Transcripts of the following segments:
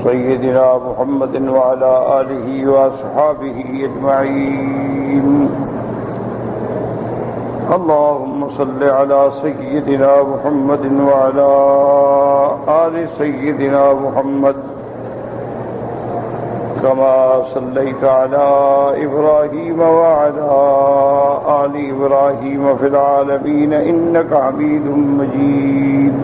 سيدنا محمد وعلى آله وأصحابه أجمعين. اللهم صل على سيدنا محمد وعلى آل سيدنا محمد كما صليت على إبراهيم وعلى آل إبراهيم في العالمين إنك حميد مجيد.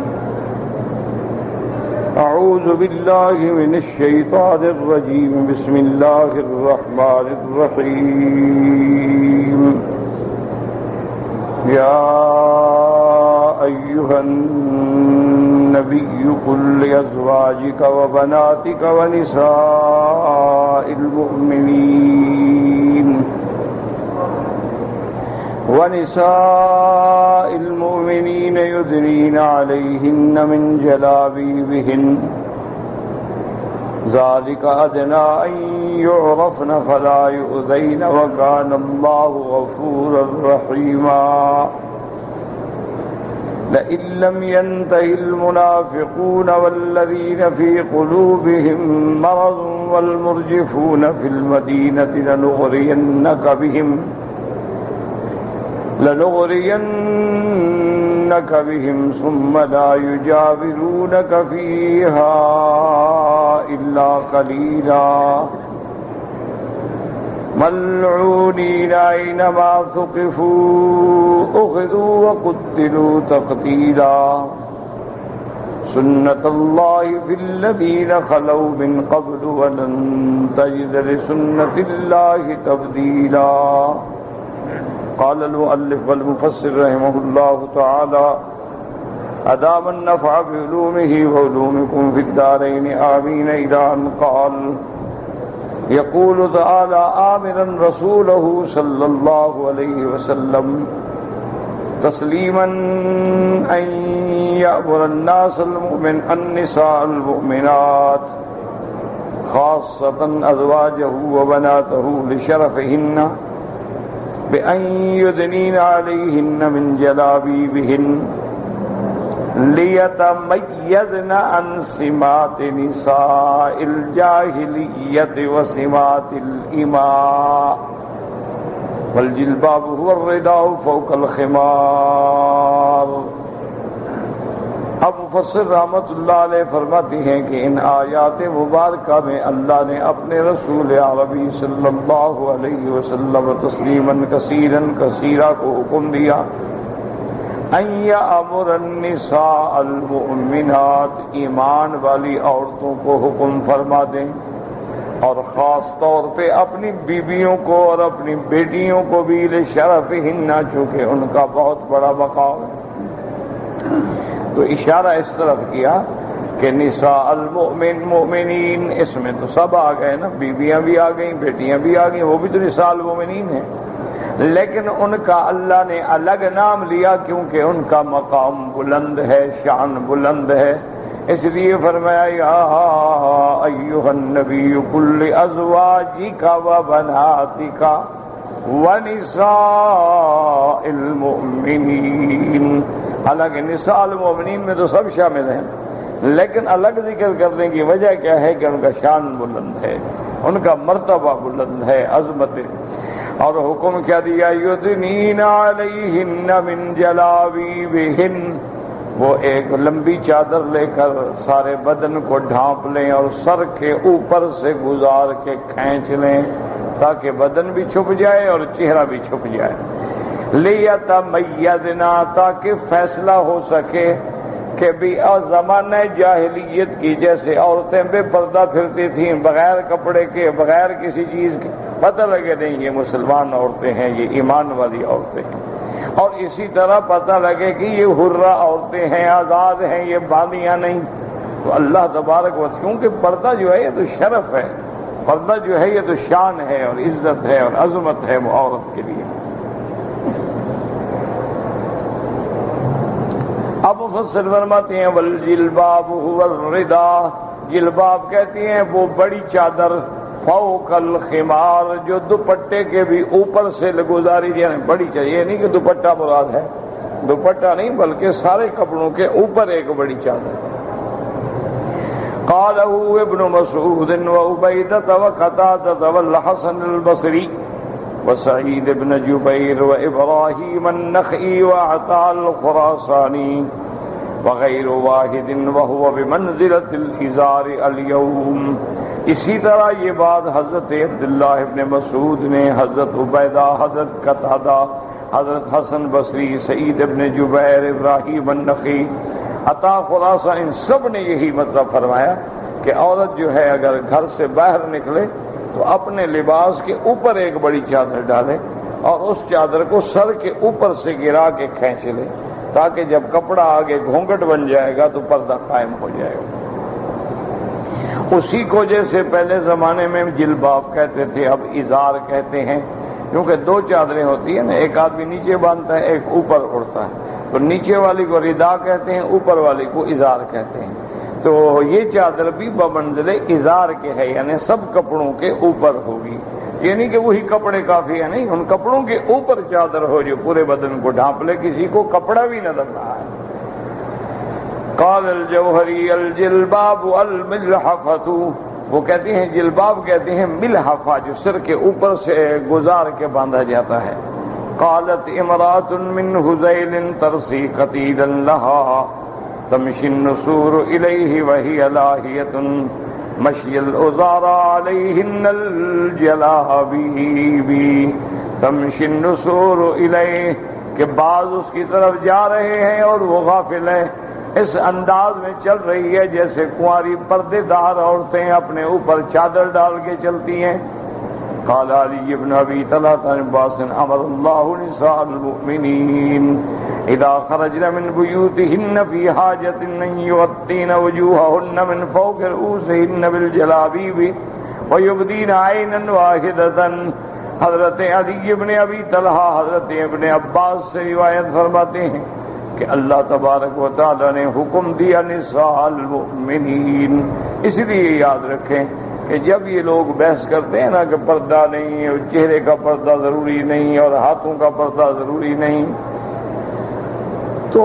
أعوذ بالله من الشيطان الرجيم. بسم الله الرحمن الرحيم. يا أيها النبي قل لأزواجك وبناتك ونساء المؤمنين يدنين عليهن من جلابيبهن ذلك أدنى أن يعرفن فلا يؤذين وكان الله غفورا رحيما. لئن لم ينته المنافقون والذين في قلوبهم مرض والمرجفون في المدينة لنغرينك بهم ثم لا يجاورونك فيها إلا قليلا ملعونين أينما ثقفوا أخذوا وقتلوا تقتيلا. سنة الله في الذين خلوا من قبل ولن تجد لسنة الله تبديلا. قال المؤلف والمفسر رحمه الله تعالى أدام النفع بعلومه وعلومكم في الدارين آمين. إلى أن قال يقول تعالى آمرا رسوله صلى الله عليه وسلم تسليما أن يأمر الناس النساء المؤمنات خاصة أزواجه وبناته لشرفهن بأن يدنين عليهن من جلابيبهن ليتميزن عن سمات نساء الجاهلية وسمات الإماء. والجلباب هو الرداء فوق الخمار. اب مفسر رحمت اللہ علیہ فرماتے ہیں کہ ان آیات مبارکہ میں اللہ نے اپنے رسول عربی صلی اللہ علیہ وسلم تسلیما کثیرا کو حکم دیا ان یأمر النساء المؤمنات، ایمان والی عورتوں کو حکم فرما دیں، اور خاص طور پہ اپنی بیویوں کو اور اپنی بیٹیوں کو بھی لشرفہن، چونکہ ان کا بہت بڑا مقام ہے. تو اشارہ اس طرف کیا کہ نساء المؤمنین، اس میں تو سب آ گئے نا، بیویاں بھی آ گئیں، بیٹیاں بھی آ گئیں، وہ بھی تو نساء المؤمنین ہیں، لیکن ان کا اللہ نے الگ نام لیا کیونکہ ان کا مقام بلند ہے، شان بلند ہے. اس لیے فرمایا یا ایھا النبی قل لازواجک وبناتک ونساء المؤمنین. حالانکہ نساء المؤمنین میں تو سب شامل ہیں، لیکن الگ ذکر کرنے کی وجہ کیا ہے کہ ان کا شان بلند ہے، ان کا مرتبہ بلند ہے، عظمت. اور حکم کیا دیا یدنین علیہن من جلابیبہن، وہ ایک لمبی چادر لے کر سارے بدن کو ڈھانپ لیں اور سر کے اوپر سے گزار کے کھینچ لیں تاکہ بدن بھی چھپ جائے اور چہرہ بھی چھپ جائے. لیتمیزنا، تاکہ فیصلہ ہو سکے کہ بھی زمانہ جاہلیت کی جیسے عورتیں بے پردہ پھرتی تھیں بغیر کپڑے کے، بغیر کسی چیز کے، پتہ لگے نہیں یہ مسلمان عورتیں ہیں، یہ ایمان والی عورتیں ہیں. اور اسی طرح پتہ لگے کہ یہ حرہ عورتیں ہیں، آزاد ہیں، یہ باندیاں نہیں. تو اللہ تبارک و تعالی، کیونکہ پردہ جو ہے یہ تو شرف ہے، پردہ جو ہے یہ تو شان ہے اور عزت ہے اور عظمت ہے وہ عورت کے لیے. اب مفسر فرماتے ہیں والجلباب هو الرداء، جلباب کہتے ہیں وہ بڑی چادر فوق الخمار جو دوپٹے کے بھی اوپر سے گزاری جائے. بڑی چادر یہ نہیں کہ دوپٹہ مراد ہے، دوپٹہ نہیں بلکہ سارے کپڑوں کے اوپر ایک بڑی چادر. قاله ابن مسعود وعبيدة وقتادة والحسن البصري وسعيد بن جبير وإبراهيم النخعي وعطاء الخراساني وغير واحد وهو بمنزلة الإزار اليوم. اسی طرح یہ بات حضرت عبداللہ ابن مسعود نے، حضرت عبیدہ، حضرت قتادہ، حضرت حسن بصری، سعید ابن جبیر، ابراہیم النخعی، عطا خراسانی، ان سب نے یہی مطلب فرمایا کہ عورت جو ہے اگر گھر سے باہر نکلے تو اپنے لباس کے اوپر ایک بڑی چادر ڈالے اور اس چادر کو سر کے اوپر سے گرا کے کھینچ لے، تاکہ جب کپڑا آگے گھونگھٹ بن جائے گا تو پردہ قائم ہو جائے گا. اسی کو جیسے پہلے زمانے میں جلباب کہتے تھے، اب ازار کہتے ہیں، کیونکہ دو چادریں ہوتی ہیں نا، ایک آدمی نیچے باندھتا ہے، ایک اوپر اڑتا ہے، تو نیچے والی کو ردا کہتے ہیں، اوپر والی کو ازار کہتے ہیں. تو یہ چادر بھی بمنزل ازار کے ہے، یعنی سب کپڑوں کے اوپر ہوگی، یعنی کہ وہی کپڑے کافی ہے نہیں، ان کپڑوں کے اوپر چادر ہو جو پورے بدن کو ڈھانپ لے، کسی کو کپڑا بھی نظر نہ آئے. قال الجوہری الجلباب الملحفۃ، وہ کہتے ہیں جلباب کہتے ہیں ملحفہ، جو سر کے اوپر سے گزار کے باندھا جاتا ہے. قالت امرأۃ من ہذیل ترسی قتیلا لها تمشی النسور الیہ وہی لاہیۃ مشی العذارى علیہن الجلابیب تمشی النسور الیہ، کہ بعض اس کی طرف جا رہے ہیں اور وہ غافل ہے، اس انداز میں چل رہی ہے جیسے کنواری پردے دار عورتیں اپنے اوپر چادر ڈال کے چلتی ہیں. قال علی بن ابی طلحہ عن عباس امر اللہ نساء المؤمنین اذا خرجن من بیوتہن فی حاجۃ ان یغطین وجوہہن من فوق رؤوسہن بالجلابیب ویبدین عینا واحدۃ. حضرت علی بن ابی طلحہ حضرت ابن عباس سے روایت فرماتے ہیں کہ اللہ تبارک و تعالی نے حکم دیا نساء المؤمنین. اس لیے یاد رکھیں کہ جب یہ لوگ بحث کرتے ہیں نا کہ پردہ نہیں، اور چہرے کا پردہ ضروری نہیں اور ہاتھوں کا پردہ ضروری نہیں، تو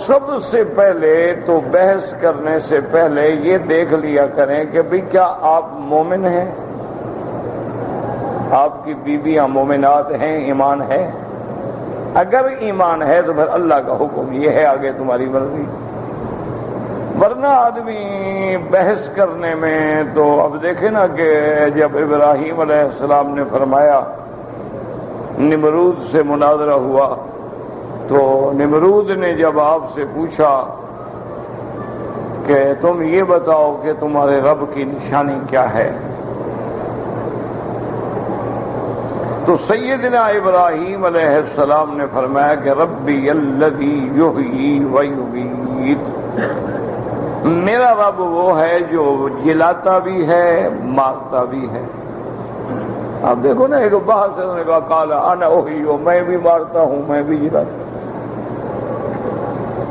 سب سے پہلے تو بحث کرنے سے پہلے یہ دیکھ لیا کریں کہ بھئی کیا آپ مومن ہیں، آپ کی بیویاں مومنات ہیں، ایمان ہے. اگر ایمان ہے تو پھر اللہ کا حکم یہ ہے، آگے تمہاری مرضی. ورنہ آدمی بحث کرنے میں تو اب دیکھیں نا کہ جب ابراہیم علیہ السلام نے فرمایا نمرود سے مناظرہ ہوا، تو نمرود نے جب آپ سے پوچھا کہ تم یہ بتاؤ کہ تمہارے رب کی نشانی کیا ہے، تو سیدنا ابراہیم علیہ السلام نے فرمایا کہ ربی الذی یحیی ویمیت، میرا رب وہ ہے جو جلاتا بھی ہے مارتا بھی ہے. آپ دیکھو نا، ایک باہر سے انہوں نے کہا کالا انا احیی، میں بھی مارتا ہوں میں بھی جلاتا ہوں.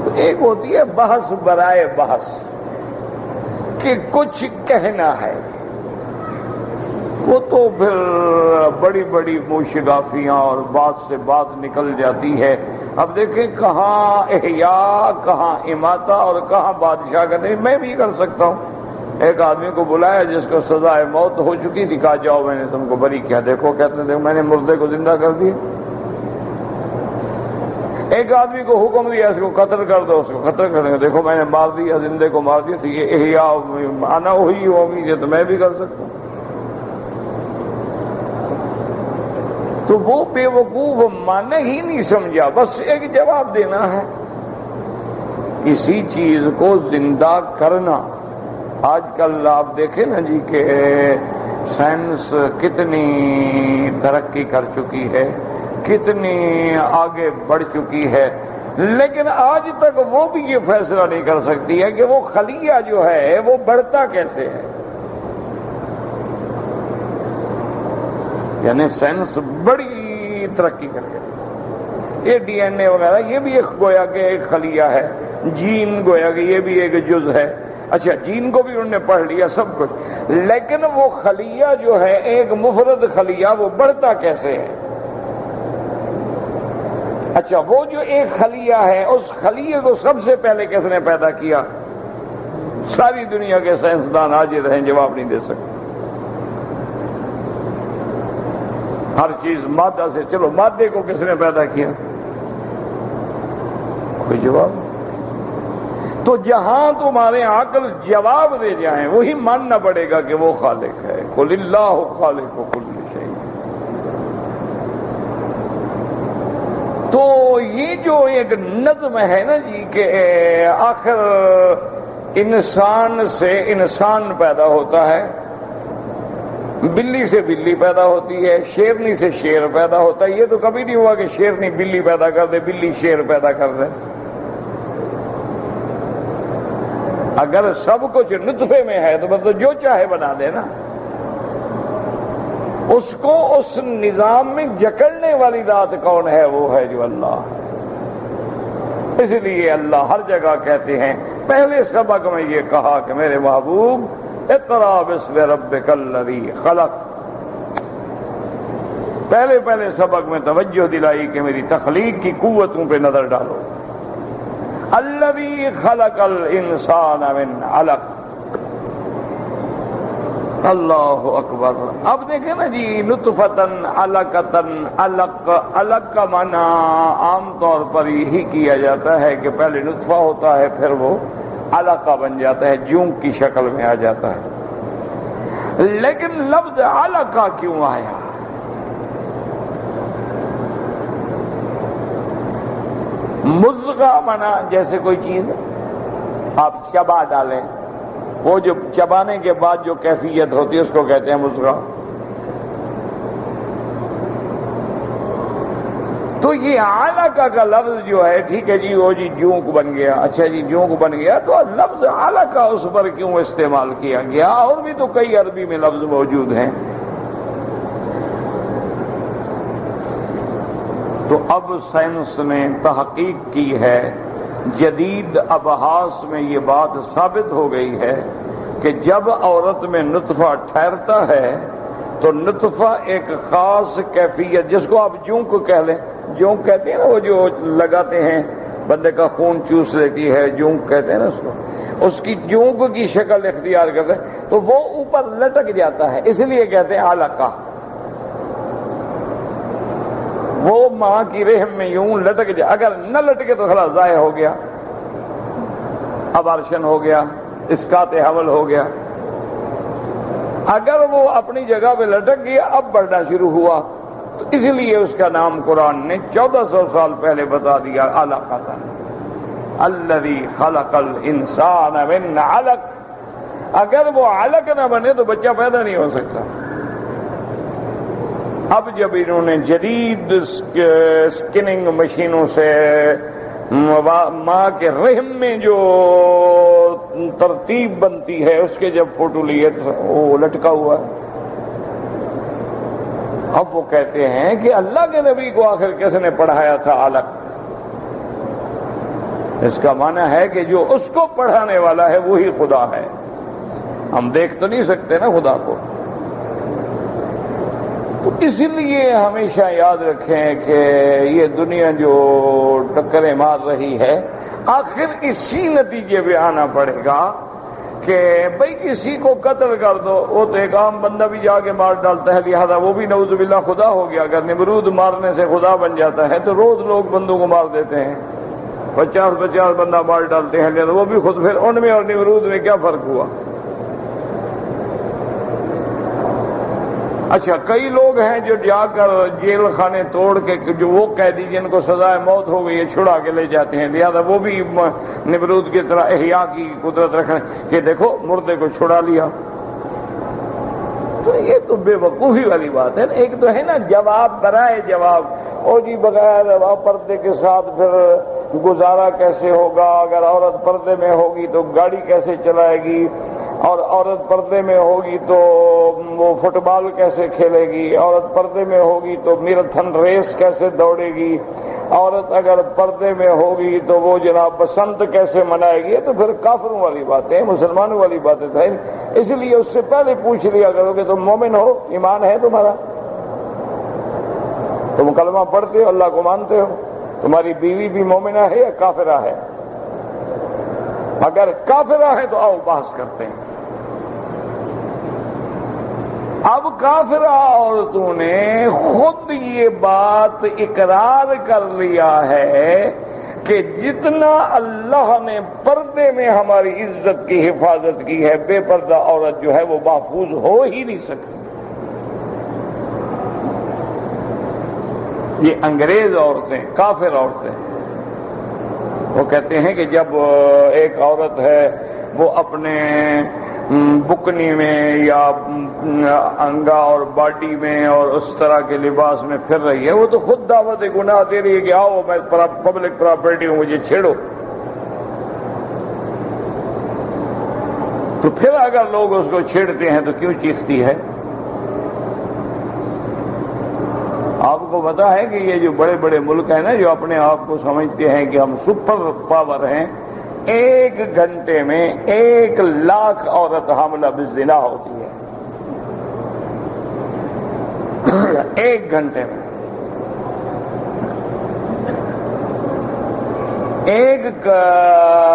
تو ایک ہوتی ہے بحث برائے بحث کہ کچھ کہنا ہے، وہ تو پھر بڑی بڑی موشگافیاں اور بات سے بات نکل جاتی ہے. اب دیکھیں کہاں احیاء، کہاں اماتہ اور کہاں بادشاہ کا نہیں. میں بھی کر سکتا ہوں. ایک آدمی کو بلایا جس کو سزائے موت ہو چکی تھی، کہا جاؤ میں نے تم کو بری کیا، دیکھو کہتے ہیں میں نے مردے کو زندہ کر دیا. ایک آدمی کو حکم دیا اس کو قتل کر دو، اس کو قتل کر دیں، دیکھو میں نے مار دیا، زندے کو مار دیا. تو یہ احیاء انا احیی ومیت، تو میں بھی کر سکتا ہوں. تو وہ بے وقوف مانے ہی نہیں سمجھا، بس ایک جواب دینا ہے. کسی چیز کو زندہ کرنا، آج کل آپ دیکھیں نا جی کہ سائنس کتنی ترقی کر چکی ہے، کتنی آگے بڑھ چکی ہے، لیکن آج تک وہ بھی یہ فیصلہ نہیں کر سکتی ہے کہ وہ خلیہ جو ہے وہ بڑھتا کیسے ہے. یعنی سائنس بڑی ترقی کر گئی. یہ ڈی این اے وغیرہ یہ بھی ایک گویا کہ ایک خلیہ ہے، جین گویا کہ یہ بھی ایک جز ہے. اچھا جین کو بھی انہوں نے پڑھ لیا سب کچھ، لیکن وہ خلیہ جو ہے ایک مفرد خلیہ وہ بڑھتا کیسے ہے. اچھا وہ جو ایک خلیہ ہے اس خلیہ کو سب سے پہلے کس نے پیدا کیا؟ ساری دنیا کے سائنسدان حاضر ہیں، جواب نہیں دے سکتے۔ ہر چیز مادہ سے، چلو مادے کو کس نے پیدا کیا؟ کوئی جواب نہیں۔ تو جہاں تمہارے عقل جواب دے جائیں وہی ماننا پڑے گا کہ وہ خالق ہے۔ قل اللہ خالق کل شیء۔ تو یہ جو ایک نظم ہے نا جی کہ آخر انسان سے انسان پیدا ہوتا ہے، بلی سے بلی پیدا ہوتی ہے، شیرنی سے شیر پیدا ہوتا ہے، یہ تو کبھی نہیں ہوا کہ شیرنی بلی پیدا کر دے، بلی شیر پیدا کر دے۔ اگر سب کچھ نطفے میں ہے تو مطلب جو چاہے بنا دے نا۔ اس کو اس نظام میں جکڑنے والی ذات کون ہے؟ وہ ہے جو اللہ ہے۔ اس لیے اللہ ہر جگہ کہتے ہیں، پہلے سبق میں یہ کہا کہ میرے محبوب اقرا باسم ربک الذی خلق، پہلے سبق میں توجہ دلائی کہ میری تخلیق کی قوتوں پہ نظر ڈالو۔ الذی خلق الانسان من علق، اللہ اکبر۔ اب دیکھیں نا جی، نطفتن علقتن، علق کا معنی عام طور پر یہی کیا جاتا ہے کہ پہلے نطفہ ہوتا ہے پھر وہ علقہ بن جاتا ہے، جونک کی شکل میں آ جاتا ہے۔ لیکن لفظ علقہ کیوں آیا؟ مضغہ منا جیسے کوئی چیز آپ چبا ڈالیں، وہ جو چبانے کے بعد جو کیفیت ہوتی ہے اس کو کہتے ہیں مضغہ۔ تو یہ علقہ کا لفظ جو ہے، ٹھیک ہے جی، وہ جی جونک بن گیا، اچھا جی جونک بن گیا، تو لفظ علقہ اس پر کیوں استعمال کیا گیا؟ اور بھی تو کئی عربی میں لفظ موجود ہیں۔ تو اب سائنس نے تحقیق کی ہے، جدید ابحاث میں یہ بات ثابت ہو گئی ہے کہ جب عورت میں نطفہ ٹھہرتا ہے تو نطفہ ایک خاص کیفیت، جس کو آپ جونک کہہ لیں، جونک کہتے ہیں نا، وہ جو لگاتے ہیں بندے کا خون چوس لیتی ہے، جونک کہتے ہیں نا اس کو، اس کی جونک کی شکل اختیار کرتے ہیں تو وہ اوپر لٹک جاتا ہے، اس لیے کہتے ہیں علقہ۔ وہ ماں کی رحم میں یوں لٹک جائے، اگر نہ لٹکے تو خلاص ضائع ہو گیا، ابارشن ہو گیا، اسقاط حمل ہو گیا۔ اگر وہ اپنی جگہ پہ لٹک گیا، اب بڑھنا شروع ہوا، تو اس لیے اس کا نام قرآن نے 1400 سال پہلے بتا دیا، علقہ تھا، الذی خلق الانسان من علق۔ اگر وہ علق نہ بنے تو بچہ پیدا نہیں ہو سکتا۔ اب جب انہوں نے جدید سکننگ مشینوں سے ماں کے رحم میں جو ترتیب بنتی ہے اس کے جب فوٹو لیے تو وہ لٹکا ہوا ہے۔ اب وہ کہتے ہیں کہ اللہ کے نبی کو آخر کس نے پڑھایا تھا علق؟ اس کا معنی ہے کہ جو اس کو پڑھانے والا ہے وہی خدا ہے، ہم دیکھ تو نہیں سکتے نا خدا کو۔ تو اس لیے ہمیشہ یاد رکھیں کہ یہ دنیا جو ٹکریں مار رہی ہے، آخر اسی نتیجے پہ آنا پڑے گا کہ بھئی کسی کو قتل کر دو، وہ تو ایک عام بندہ بھی جا کے مار ڈالتا ہے، لہذا وہ بھی نعوذ باللہ خدا ہو گیا۔ اگر نمرود مارنے سے خدا بن جاتا ہے تو روز لوگ بندوں کو مار دیتے ہیں، 50 بندہ مار ڈالتے ہیں، لہذا وہ بھی خود، پھر ان میں اور نمرود میں کیا فرق ہوا؟ اچھا، کئی لوگ ہیں جو جا کر جیل خانے توڑ کے، جو وہ قیدی جن کو سزائے موت ہو گئی ہے چھڑا کے لے جاتے ہیں، لہذا وہ بھی نمرود کی طرح احیاء کی قدرت رکھنے کہ دیکھو مردے کو چھڑا لیا۔ تو یہ تو بے وقوفی والی بات ہے۔ ایک تو ہے نا جواب برائے جواب، اور جی بغیر پردے کے ساتھ پھر گزارا کیسے ہوگا؟ اگر عورت پردے میں ہوگی تو گاڑی کیسے چلائے گی؟ اور عورت پردے میں ہوگی تو وہ فٹ بال کیسے کھیلے گی؟ عورت پردے میں ہوگی تو میراتھن ریس کیسے دوڑے گی؟ عورت اگر پردے میں ہوگی تو وہ جناب بسنت کیسے منائے گی؟ تو پھر کافروں والی باتیں، مسلمانوں والی باتیں تھیں۔ اس لیے اس سے پہلے پوچھ لیا کرو کہ تم مومن ہو، ایمان ہے تمہارا، تم کلمہ پڑھتے ہو، اللہ کو مانتے ہو، تمہاری بیوی بھی مومنہ ہے یا کافرہ ہے؟ اگر کافرہ ہیں تو آؤ بحث کرتے ہیں۔ اب کافرہ عورتوں نے خود یہ بات اقرار کر لیا ہے کہ جتنا اللہ نے پردے میں ہماری عزت کی حفاظت کی ہے، بے پردہ عورت جو ہے وہ محفوظ ہو ہی نہیں سکتی۔ یہ انگریز عورتیں، کافر عورتیں، وہ کہتے ہیں کہ جب ایک عورت ہے وہ اپنے بکنی میں یا انگا اور باڈی میں اور اس طرح کے لباس میں پھر رہی ہے، وہ تو خود دعوت گناہ دے رہی ہے کہ آؤ میں پبلک پراپرٹی ہوں، مجھے چھیڑو۔ تو پھر اگر لوگ اس کو چھیڑتے ہیں تو کیوں چیختی ہے؟ آپ کو پتا ہے کہ یہ جو بڑے بڑے ملک ہیں نا، جو اپنے آپ کو سمجھتے ہیں کہ ہم سپر پاور ہیں، 1 گھنٹے میں 1,00,000 عورت حاملہ بالزنا ہوتی ہے۔ 1 گھنٹے میں۔ ایک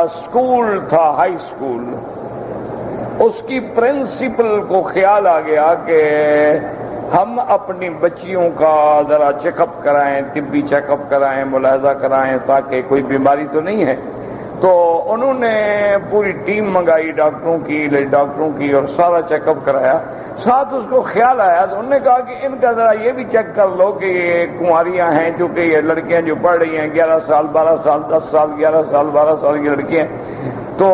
اسکول تھا، ہائی اسکول، اس کی پرنسپل کو خیال آ گیا کہ ہم اپنی بچیوں کا ذرا چیک اپ کرائیں، طبی چیک اپ کرائیں، ملاحظہ کرائیں تاکہ کوئی بیماری تو نہیں ہے۔ تو انہوں نے پوری ٹیم منگائی ڈاکٹروں کی اور سارا چیک اپ کرایا۔ ساتھ اس کو خیال آیا تو انہوں نے کہا کہ ان کا ذرا یہ بھی چیک کر لو کہ یہ کنواریاں ہیں، چونکہ یہ لڑکیاں جو پڑھ رہی ہیں 11 سال 12 سال 10 سال 11 سال 12 سال کی لڑکیاں، تو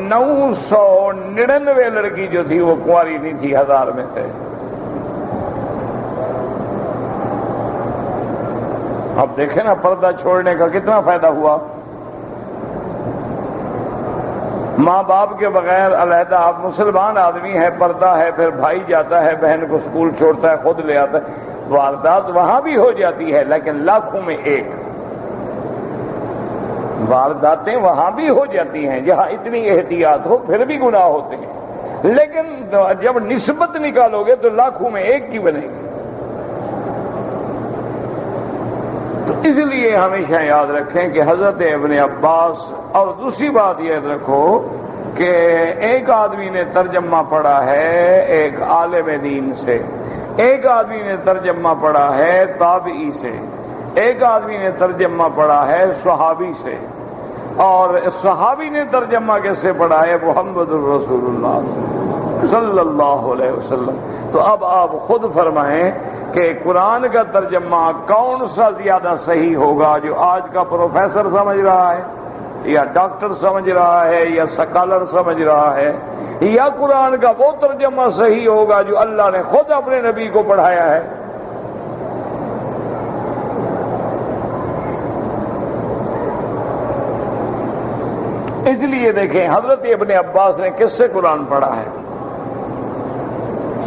999 لڑکی جو تھی وہ کنواری نہیں تھی 1000 میں سے۔ اب دیکھیں نا پردہ چھوڑنے کا کتنا فائدہ ہوا۔ ماں باپ کے بغیر علیحدہ، آپ مسلمان آدمی ہے، پردہ ہے، پھر بھائی جاتا ہے بہن کو اسکول چھوڑتا ہے، خود لے آتا ہے، واردات وہاں بھی ہو جاتی ہے لیکن لاکھوں میں ایک۔ وارداتیں وہاں بھی ہو جاتی ہیں جہاں اتنی احتیاط ہو، پھر بھی گناہ ہوتے ہیں، لیکن جب نسبت نکالو گے تو لاکھوں میں ایک کی بنے گی۔ تو اس لیے ہمیشہ یاد رکھیں کہ حضرت ابن عباس، اور دوسری بات یاد رکھو کہ ایک آدمی نے ترجمہ پڑھا ہے ایک عالم دین سے، ایک آدمی نے ترجمہ پڑھا ہے تابعی سے، ایک آدمی نے ترجمہ پڑھا ہے صحابی سے، اور صحابی نے ترجمہ کیسے پڑھا ہے؟ محمد الرسول اللہ صلی اللہ علیہ وسلم۔ تو اب آپ خود فرمائیں کہ قرآن کا ترجمہ کون سا زیادہ صحیح ہوگا، جو آج کا پروفیسر سمجھ رہا ہے یا ڈاکٹر سمجھ رہا ہے یا سکالر سمجھ رہا ہے، یا قرآن کا وہ ترجمہ صحیح ہوگا جو اللہ نے خود اپنے نبی کو پڑھایا ہے؟ اس لیے دیکھیں حضرت ابن عباس نے کس سے قرآن پڑھا ہے؟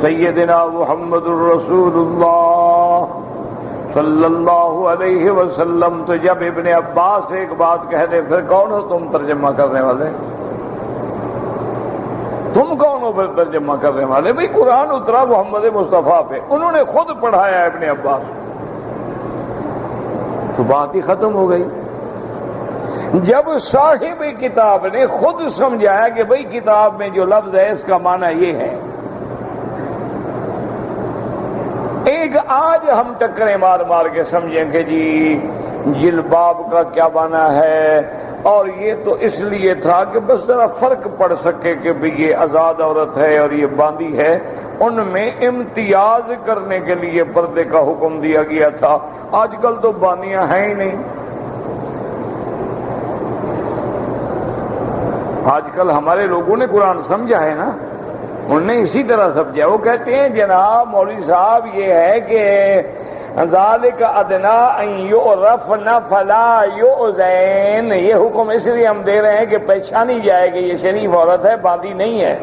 سیدنا محمد الرسول اللہ صلی اللہ علیہ وسلم۔ تو جب ابن عباس ایک بات کہہ دے پھر کون ہو تم ترجمہ کرنے والے؟ تم کون ہو پھر ترجمہ کرنے والے؟ بھئی قرآن اترا محمد مصطفیٰ پہ، انہوں نے خود پڑھایا ابن عباس، تو بات ہی ختم ہو گئی۔ جب صاحب کتاب نے خود سمجھایا کہ بھئی کتاب میں جو لفظ ہے اس کا معنی یہ ہے، ایک آج ہم ٹکریں مار مار کے سمجھیں کہ جی جلباب کا کیا معنی ہے، اور یہ تو اس لیے تھا کہ بس ذرا فرق پڑ سکے کہ بھی یہ آزاد عورت ہے اور یہ باندھی ہے، ان میں امتیاز کرنے کے لیے پردے کا حکم دیا گیا تھا۔ آج کل تو باندیاں ہیں ہی نہیں، آج کل ہمارے لوگوں نے قرآن سمجھا ہے نا، انہوں نے اسی طرح سمجھا۔ وہ کہتے ہیں جناب مولوی صاحب یہ ہے کہ ذالک ادنا ان یعرفن فلا یؤذین، یہ حکم اس لیے ہم دے رہے ہیں کہ پہچانی جائے کہ یہ شریف عورت ہے، باندھی نہیں ہے،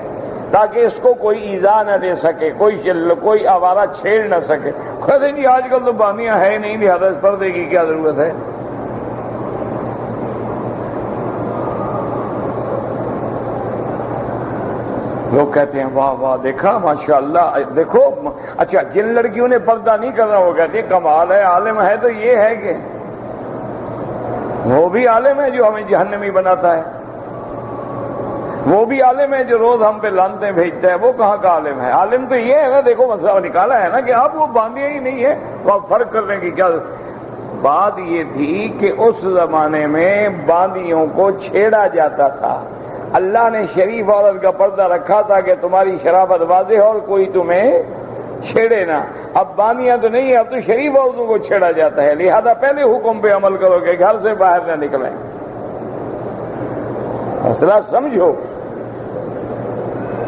تاکہ اس کو کوئی ایذا نہ دے سکے، کوئی آوارہ چھیڑ نہ سکے۔ کہتے جی آج کل تو باندیاں ہے نہیں، لہذا اس پردے کی کیا ضرورت ہے؟ لوگ کہتے ہیں واہ واہ دیکھا ماشاءاللہ، دیکھو اچھا جن لڑکیوں نے پردہ نہیں کرنا وہ کہتے ہیں کمال ہے، عالم ہے تو یہ ہے کہ وہ بھی عالم ہے جو ہمیں جہنمی بناتا ہے۔ وہ بھی عالم ہے جو روز ہم پہ لانتیں بھیجتا ہے، وہ کہاں کا عالم ہے؟ عالم تو یہ ہے نا، دیکھو مسئلہ نکالا ہے نا کہ اب وہ باندھیا ہی نہیں ہے، تو اب فرق کرنے کی کیا بات یہ تھی کہ اس زمانے میں باندیوں کو چھیڑا جاتا تھا۔ اللہ نے شریف عورت کا پردہ رکھا تھا کہ تمہاری شرافت واضح اور کوئی تمہیں چھیڑے نہ۔ اب باندیاں تو نہیں ہے، اب تو شریف عورتوں کو چھیڑا جاتا ہے، لہذا پہلے حکم پہ عمل کرو کہ گھر سے باہر نہ نکلیں۔ مسئلہ سمجھو،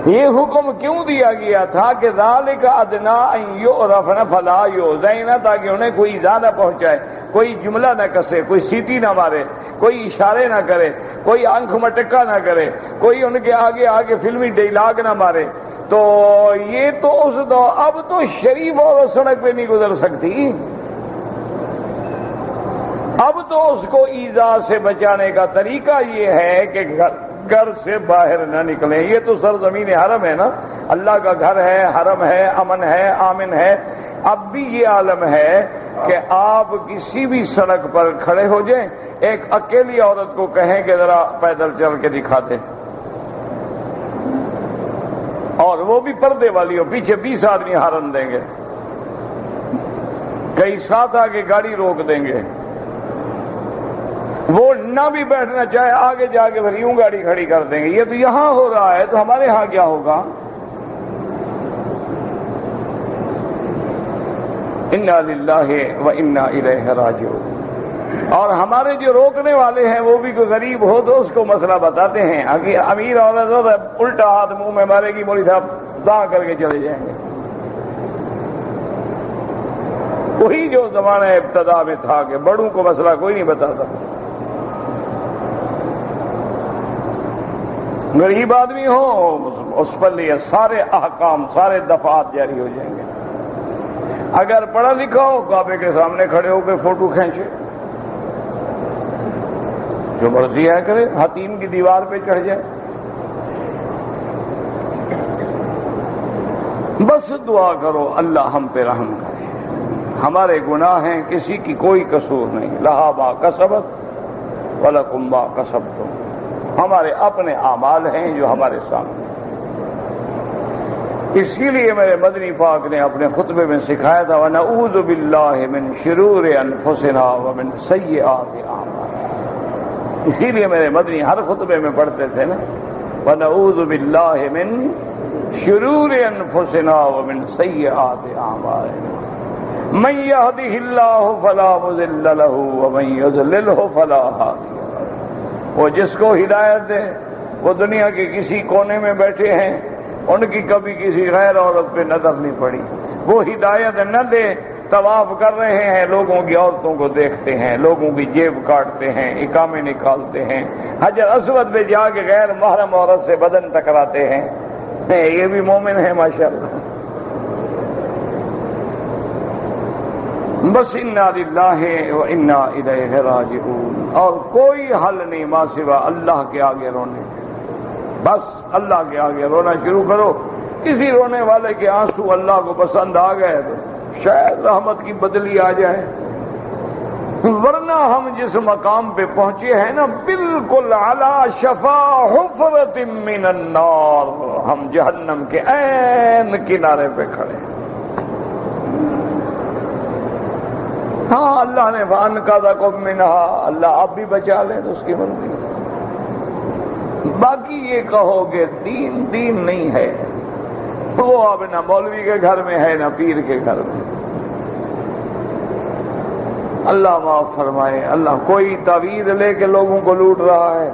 یہ حکم کیوں دیا گیا تھا کہ ذالک ادنیٰ ان یعرفن فلا یؤذین، تاکہ انہیں کوئی ایذا نہ پہنچائے، کوئی جملہ نہ کسے، کوئی سیٹی نہ مارے، کوئی اشارے نہ کرے، کوئی آنکھ مٹکا نہ کرے، کوئی ان کے آگے آگے فلمی ڈیلاگ نہ مارے۔ تو یہ تو اس دور، اب تو شریف اور سڑک پہ نہیں گزر سکتی، اب تو اس کو ایذا سے بچانے کا طریقہ یہ ہے کہ گھر سے باہر نہ نکلیں۔ یہ تو سرزمین حرم ہے نا، اللہ کا گھر ہے، حرم ہے، امن ہے، آمن ہے۔ اب بھی یہ عالم ہے کہ آپ کسی بھی سڑک پر کھڑے ہو جائیں، ایک اکیلی عورت کو کہیں کہ ذرا پیدل چل کے دکھا دے، اور وہ بھی پردے والی ہو، پیچھے 20 آدمی ہارن دیں گے، کئی ساتھ آگے گاڑی روک دیں گے، وہ نہ بھی بیٹھنا چاہے آگے جا کے پھر یوں گاڑی کھڑی کر دیں گے۔ یہ تو یہاں ہو رہا ہے، تو ہمارے ہاں کیا ہوگا؟ انا للہ و انا الیہ راجعون۔ اور ہمارے جو روکنے والے ہیں وہ بھی کوئی غریب ہو تو اس کو مسئلہ بتاتے ہیں، امیر عورت ہو تو الٹا ہاتھ منہ میں مارے گی، مولوی صاحب داں کر کے چلے جائیں گے۔ وہی جو زمانہ ابتدا میں تھا کہ بڑوں کو مسئلہ کوئی نہیں بتاتا، غریب آدمی ہو اس پر لیے سارے احکام، سارے دفعات جاری ہو جائیں گے۔ اگر پڑھا لکھا ہو کعبے کے سامنے کھڑے ہو کے فوٹو کھینچے، جو مرضی ہے کرے، حتیم کی دیوار پہ چڑھ جائے، بس دعا کرو اللہ ہم پہ رحم کرے۔ ہمارے گناہ ہیں، کسی کی کوئی قصور نہیں، لہا ما کسبت ولکم ما کسبتم، ہمارے اپنے اعمال ہیں جو ہمارے سامنے۔ اسی لیے میرے مدنی پاک نے اپنے خطبے میں سکھایا تھا وَنَعُوذُ بِاللَّهِ مِن شُرُورِ أَنفُسِنَا وَمِن سَيِّئَاتِ أَعْمَالِنَا۔ اسی لیے میرے مدنی ہر خطبے میں پڑھتے تھے نا وَنَعُوذُ بِاللَّهِ مِن شُرُورِ أَنفُسِنَا وَمِن سَيِّئَاتِ أَعْمَالِنَا مَن يَهْدِهِ اللَّهُ فَلَا مُضِلَّ لَهُ وَمَن يُضْلِلْهُ فَلَا هَادِيَ لَهُ۔ وہ جس کو ہدایت دے، وہ دنیا کے کسی کونے میں بیٹھے ہیں، ان کی کبھی کسی غیر عورت پہ نظر نہیں پڑی، وہ ہدایت نہ دے، طواف کر رہے ہیں، لوگوں کی عورتوں کو دیکھتے ہیں، لوگوں کی جیب کاٹتے ہیں، اقامے نکالتے ہیں، حجر اسود پہ جا کے غیر محرم عورت سے بدن ٹکراتے ہیں، یہ بھی مومن ہے ماشاءاللہ۔ بس انا للہ و انا الیہ راجعون، اور کوئی حل نہیں ماں سوا اللہ کے آگے رونے، بس اللہ کے آگے رونا شروع کرو۔ کسی رونے والے کے آنسو اللہ کو پسند آ گئے تو شاید رحمت کی بدلی آ جائے، ورنہ ہم جس مقام پہ پہنچے ہیں نا بالکل علی شفا حفرۃ من النار، ہم جہنم کے عین کنارے پہ کھڑے ہیں۔ ہاں اللہ نے وَأَنْقَذَكُم مِّنْهَا، اللہ آپ بھی بچا لیں تو اس کی مرضی۔ باقی یہ کہو کہ دین دین نہیں ہے، وہ اب نہ مولوی کے گھر میں ہے نہ پیر کے گھر میں۔ اللہ معاف فرمائے۔ اللہ کوئی تعویذ لے کے لوگوں کو لوٹ رہا ہے،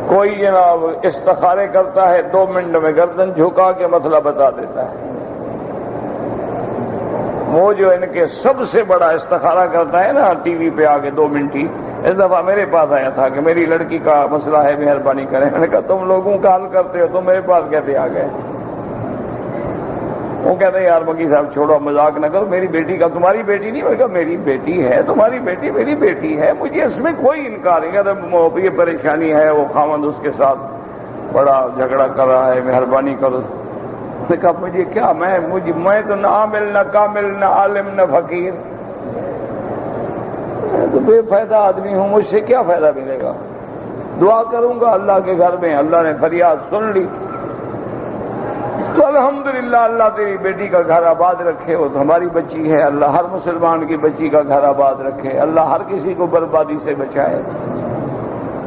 کوئی جناب استخارے کرتا ہے، 2 منٹ میں گردن جھکا کے مسئلہ بتا دیتا ہے۔ وہ جو ان کے سب سے بڑا استخارہ کرتا ہے نا ٹی وی پہ آ کے 2 منٹ ہی، اس دفعہ میرے پاس آیا تھا کہ میری لڑکی کا مسئلہ ہے، مہربانی کریں۔ میں نے کہا تم لوگوں کا حل کرتے ہو، تم میرے پاس کیسے آ گئے؟ وہ کہتے ہیں یار مکی صاحب چھوڑو، مذاق نہ کرو، میری بیٹی کا، تمہاری بیٹی نہیں۔ میں نے کہا میری بیٹی ہے، تمہاری بیٹی میری بیٹی ہے، مجھے اس میں کوئی انکار نہیں۔ کہتے یہ پریشانی ہے، وہ خاوند اس کے ساتھ بڑا جھگڑا کر رہا ہے، مہربانی کرو۔ میں نے کہا مجھے کیا، میں تو نہ عامل نہ کامل نہ عالم نہ فقیر، میں تو بے فائدہ آدمی ہوں، مجھ سے کیا فائدہ ملے گا؟ دعا کروں گا اللہ کے گھر میں، اللہ نے فریاد سن لی تو الحمدللہ اللہ تیری بیٹی کا گھر آباد رکھے، وہ تو ہماری بچی ہے، اللہ ہر مسلمان کی بچی کا گھر آباد رکھے، اللہ ہر کسی کو بربادی سے بچائے۔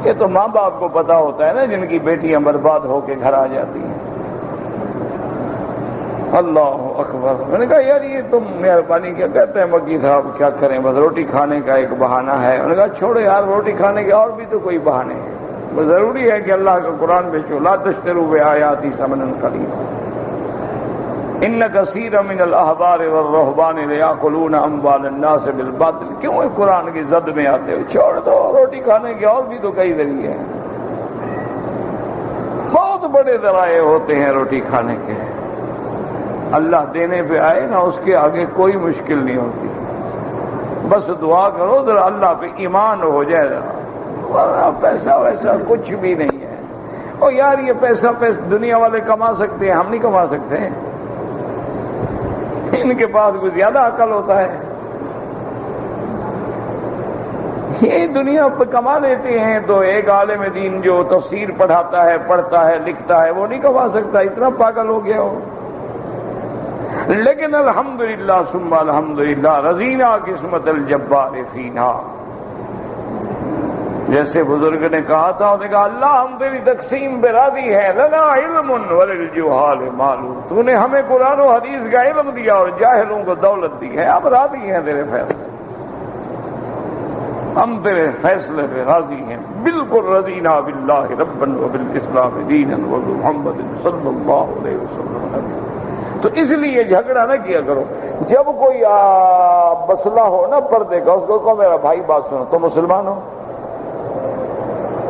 یہ تو ماں باپ کو پتا ہوتا ہے نا جن کی بیٹیاں برباد ہو کے گھر آ جاتی ہیں۔ اللہ اکبر۔ میں نے کہا یار یہ تم مہربانی کیا کہتے ہیں مکی صاحب، کیا کریں، بس روٹی کھانے کا ایک بہانہ ہے۔ میں نے کہا چھوڑو یار، روٹی کھانے کے اور بھی تو کوئی بہانے ہیں، وہ ضروری ہے کہ اللہ کا قرآن بیچو، لا تشتروا بآیاتی ثمنا قلیلا ان کثیرا من الاحبار والرہبان لیاکلون اموال الناس بالباطل۔ کیوں قرآن کی زد میں آتے ہو؟ چھوڑ دو، روٹی کھانے کے اور بھی تو کئی ذریعے ہیں، بہت بڑے ذرائع ہوتے ہیں روٹی کھانے کے۔ اللہ دینے پہ آئے نا، اس کے آگے کوئی مشکل نہیں ہوتی، بس دعا کرو ذرا اللہ پہ ایمان ہو جائے گا، ورنہ پیسہ ویسا کچھ بھی نہیں ہے۔ اور یار یہ پیسہ دنیا والے کما سکتے ہیں، ہم نہیں کما سکتے، ان کے پاس کچھ زیادہ عقل ہوتا ہے، یہ دنیا پہ کما لیتے ہیں۔ تو ایک عالم دین جو تفسیر پڑھاتا ہے، پڑھتا ہے، لکھتا ہے، وہ نہیں کما سکتا، اتنا پاگل ہو گیا ہو۔ لیکن الحمدللہ ثم الحمدللہ رضینا قسمت الجبار فینا، جیسے بزرگ نے کہا تھا، انہوں نے کہا اللہ ہم تیری تقسیم پہ راضی ہے، لنا علم وللجہال معلوم، تو نے ہمیں قرآن و حدیث کا علم دیا اور جاہلوں کو دولت دی ہے، اب راضی ہیں تیرے فیصلے، ہم تیرے فیصلے پہ راضی ہیں، بالکل رضینا باللہ ربا وبالاسلام دینا وبمحمد صلی اللہ علیہ وسلم۔ تو اس لیے جھگڑا نہ کیا کرو، جب کوئی مسئلہ ہو نا پردے کا، اس کو کہو میرا بھائی بات سنو، تو مسلمان ہو،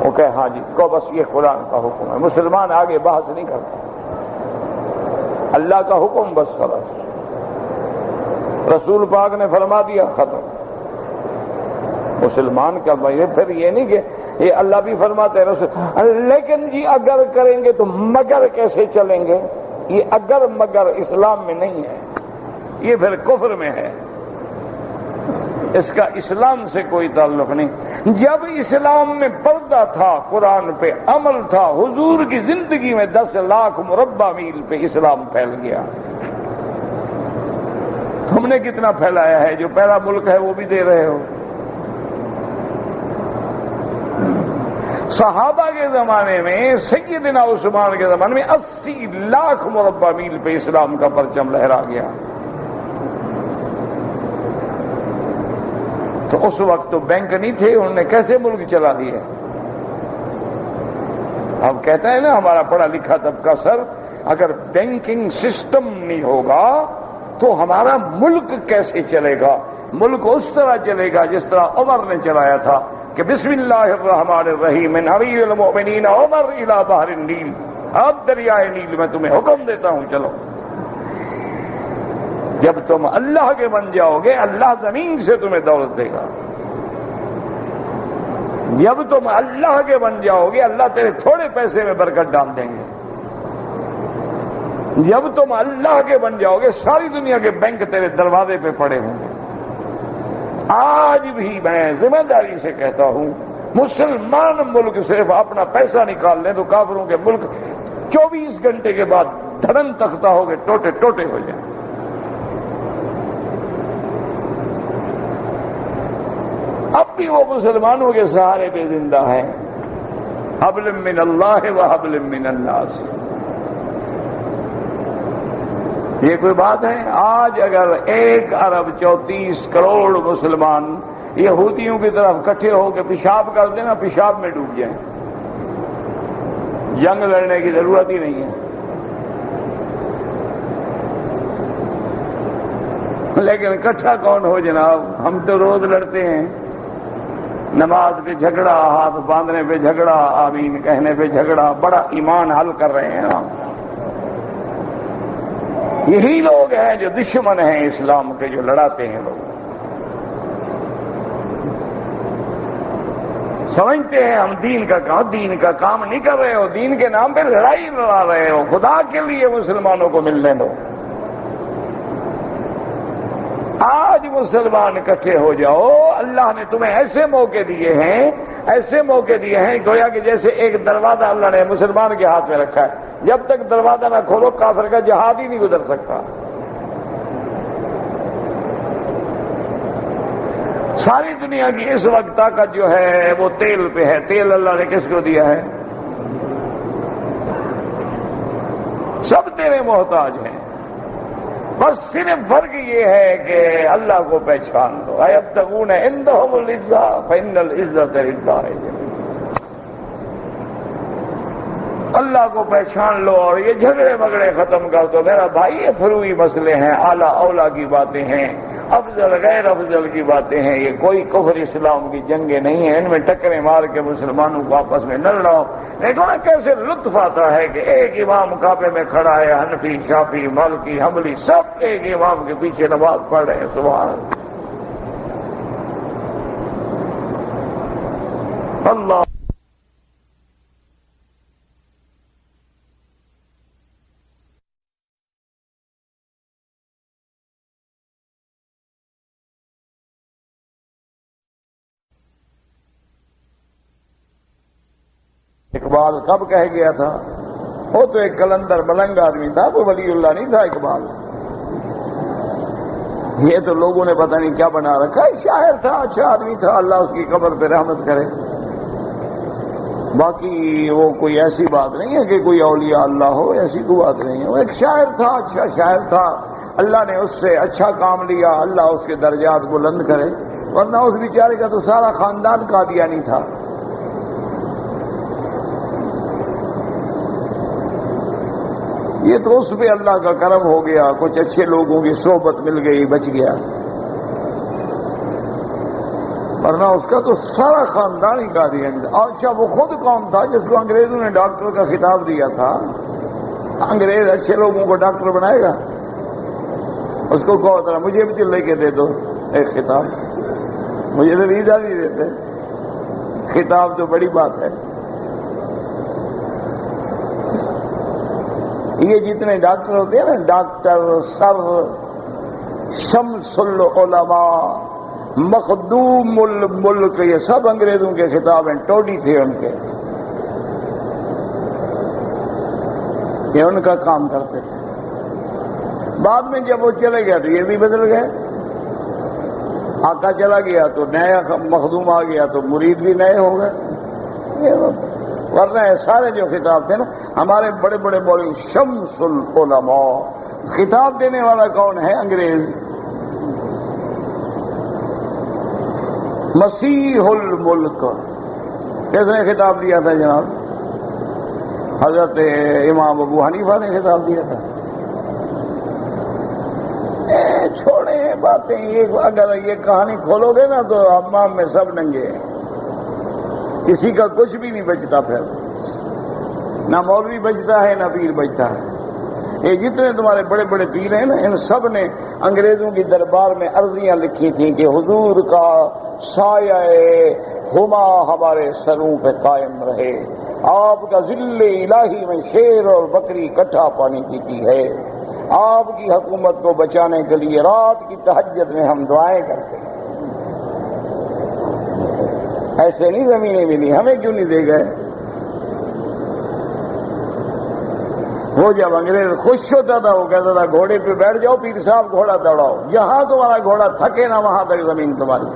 وہ کہے ہاں جی، کو بس یہ قرآن کا حکم ہے، مسلمان آگے بحث نہیں کرتا، اللہ کا حکم بس خلاص، رسول پاک نے فرما دیا ختم۔ مسلمان کا پھر یہ نہیں کہ یہ اللہ بھی فرماتے ہیں رسول، لیکن جی اگر کریں گے تو مگر کیسے چلیں گے؟ یہ اگر مگر اسلام میں نہیں ہے، یہ پھر کفر میں ہے، اس کا اسلام سے کوئی تعلق نہیں۔ جب اسلام میں پردہ تھا، قرآن پہ عمل تھا، حضور کی زندگی میں 10 لاکھ مربع میل پہ اسلام پھیل گیا۔ تم نے کتنا پھیلایا ہے؟ جو پہلا ملک ہے وہ بھی دے رہے ہو۔ صحابہ کے زمانے میں، سیدنا عثمان کے زمانے میں 80 لاکھ مربع میل پہ اسلام کا پرچم لہرا گیا۔ تو اس وقت تو بینک نہیں تھے، انہوں نے کیسے ملک چلا دیے؟ اب کہتا ہے نا ہمارا پڑھا لکھا طبقہ، سر اگر بینکنگ سسٹم نہیں ہوگا تو ہمارا ملک کیسے چلے گا؟ ملک اس طرح چلے گا جس طرح عمر نے چلایا تھا کہ بسم اللہ الرحمن الرحیم من امیر المؤمنین عمر الی بحر النیل، اب دریائے نیل میں تمہیں حکم دیتا ہوں چلو۔ جب تم اللہ کے بن جاؤ گے، اللہ زمین سے تمہیں دولت دے گا۔ جب تم اللہ کے بن جاؤ گے، اللہ تیرے تھوڑے پیسے میں برکت ڈال دیں گے۔ جب تم اللہ کے بن جاؤ گے، ساری دنیا کے بینک تیرے دروازے پہ پڑے ہوں گے۔ آج بھی میں ذمہ داری سے کہتا ہوں، مسلمان ملک صرف اپنا پیسہ نکال لیں تو کافروں کے ملک 24 گھنٹے کے بعد دھڑن تختہ ہو گئے، ٹوٹے ٹوٹے ہو جائیں۔ اب بھی وہ مسلمانوں کے سہارے پہ زندہ ہے، حبل من اللہ و حبل من الناس۔ یہ کوئی بات ہے؟ آج اگر 1 ارب 34 کروڑ مسلمان یہودیوں کی طرف اکٹھے ہو کے پیشاب کر دینا، پیشاب میں ڈوب جائیں، جنگ لڑنے کی ضرورت ہی نہیں ہے۔ لیکن اکٹھا کون ہو جناب؟ ہم تو روز لڑتے ہیں، نماز پہ جھگڑا، ہاتھ باندھنے پہ جھگڑا، آمین کہنے پہ جھگڑا، بڑا ایمان حل کر رہے ہیں ہم۔ یہی لوگ ہیں جو دشمن ہیں اسلام کے، جو لڑاتے ہیں لوگ، سمجھتے ہیں ہم دین کا کام نہیں کر رہے ہو، دین کے نام پہ لڑائی لڑا رہے ہو، خدا کے لیے مسلمانوں کو ملنے دو۔ آج مسلمان اکٹھے ہو جاؤ، اللہ نے تمہیں ایسے موقع دیے ہیں ایسے موقع دیے ہیں گویا کہ جیسے ایک دروازہ اللہ نے مسلمان کے ہاتھ میں رکھا ہے، جب تک دروازہ نہ کھولو کافر کا جہاد ہی نہیں گزر سکتا۔ ساری دنیا کی اس وقت طاقت جو ہے وہ تیل پہ ہے۔ تیل اللہ نے کس کو دیا ہے؟ سب تیرے محتاج ہیں، بس صرف فرق یہ ہے کہ اللہ کو پہچان لو۔ ایبتغون عندهم العزة فإن العزة لله جميعا۔ اللہ کو پہچان لو اور یہ جھگڑے مگڑے ختم کر دو۔ میرا بھائی یہ فروعی مسئلے ہیں، اعلیٰ اولا کی باتیں ہیں، افضل غیر افضل کی باتیں ہیں، یہ کوئی کفر اسلام کی جنگیں نہیں ہیں، ان میں ٹکریں مار کے مسلمانوں کو آپس میں نہ لڑاؤ۔ دیکھو نا کیسے لطف آتا ہے کہ ایک امام کعبے میں کھڑا ہے، حنفی، شافی، مالکی، حنبلی سب ایک امام کے پیچھے نماز پڑھ رہے ہیں۔ سبحان اللہ۔ اقبال کب کہہ گیا تھا؟ وہ تو ایک کلندر ملنگ آدمی تھا، کوئی ولی اللہ نہیں تھا اقبال۔ یہ تو لوگوں نے پتہ نہیں کیا بنا رکھا ہے، شاعر تھا، اچھا آدمی تھا، اللہ اس کی قبر پہ رحمت کرے۔ باقی وہ کوئی ایسی بات نہیں ہے کہ کوئی اولیاء اللہ ہو، ایسی کوئی بات نہیں ہے۔ وہ ایک شاعر تھا، اچھا شاعر تھا، اللہ نے اس سے اچھا کام لیا، اللہ اس کے درجات بلند کرے، ورنہ اس بیچارے کا تو سارا خاندان قادیانی تھا۔ یہ تو اس پہ اللہ کا کرم ہو گیا، کچھ اچھے لوگوں کی صحبت مل گئی، بچ گیا، ورنہ اس کا تو سارا خاندان ہی قادیانی تھا۔ اچھا وہ خود کون تھا جس کو انگریزوں نے ڈاکٹر کا خطاب دیا تھا؟ انگریز اچھے لوگوں کو ڈاکٹر بنائے گا؟ اس کو کہو ذرا مجھے بھی لے کے دے دو ایک خطاب، مجھے تو ویزا نہیں دیتے، خطاب تو بڑی بات ہے۔ یہ جتنے ڈاکٹر ہوتے ہیں نا، ڈاکٹر، سر، شمس العلماء، مخدوم الملک، یہ سب انگریزوں کے خطاب ہیں، ٹوڈی تھے ان کے، یہ ان کا کام کرتے تھے۔ بعد میں جب وہ چلے گئے تو یہ بھی بدل گئے، آقا چلا گیا تو نیا مخدوم آ گیا تو مرید بھی نئے ہو گئے۔ ورنہ سارے جو خطاب تھے نا، ہمارے بڑے بڑے مولوی، شمس العلماء، خطاب دینے والا کون ہے؟ انگریز۔ مسیح الملک کس نے خطاب دیا تھا جناب؟ حضرت امام ابو حنیفہ نے خطاب دیا تھا۔ چھوڑیں باتیں، یہ اگر یہ کہانی کھولو گے نا تو حمام میں سب ننگے ہیں، کسی کا کچھ بھی نہیں بچتا، پھر نہ مولوی بچتا ہے نہ پیر بچتا ہے۔ یہ جتنے تمہارے بڑے بڑے پیر ہیں نا، ان سب نے انگریزوں کی دربار میں عرضیاں لکھی تھیں کہ حضور کا سایہ ہما ہمارے سروں پہ قائم رہے، آپ کا ذل الہی میں شیر اور بکری کٹھا پانی پیتی ہے، آپ کی حکومت کو بچانے کے لیے رات کی تہجد میں ہم دعائیں کرتے ہیں۔ ایسے نہیں زمینیں ملی، ہمیں کیوں نہیں دے گئے؟ وہ جب انگریز خوش ہوتا تھا وہ کہتا تھا گھوڑے پہ بیٹھ جاؤ پیر صاحب، گھوڑا دوڑاؤ، یہاں تمہارا گھوڑا تھکے نہ وہاں تک زمین تمہاری۔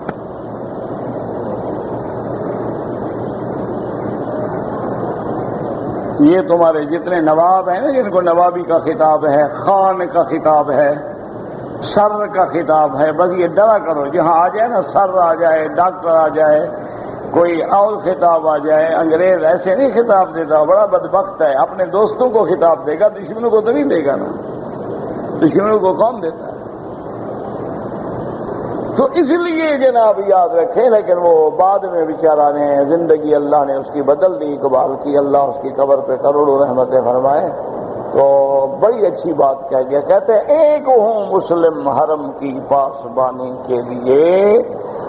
یہ تمہارے جتنے نواب ہیں نا، جن کو نوابی کا خطاب ہے، خان کا خطاب ہے، سر کا خطاب ہے، بس یہ ڈرا کرو جہاں آ جائے نا، سر آ جائے، ڈاکٹر آ جائے، کوئی اور خطاب آ جائے۔ انگریز ایسے نہیں خطاب دیتا، بڑا بدبخت ہے، اپنے دوستوں کو خطاب دے گا، دشمنوں کو تو نہیں دے گا نا، دشمنوں کو کون دیتا ہے؟ تو اس لیے جناب یاد رکھیں، لیکن وہ بعد میں بیچارہ نے زندگی اللہ نے اس کی بدل دی، اقبال کی، اللہ اس کی قبر پہ کروڑوں رحمتیں فرمائے۔ تو بڑی اچھی بات کہہ گیا، کہتے ہیں ایک ہوں مسلم حرم کی پاسبانی کے لیے،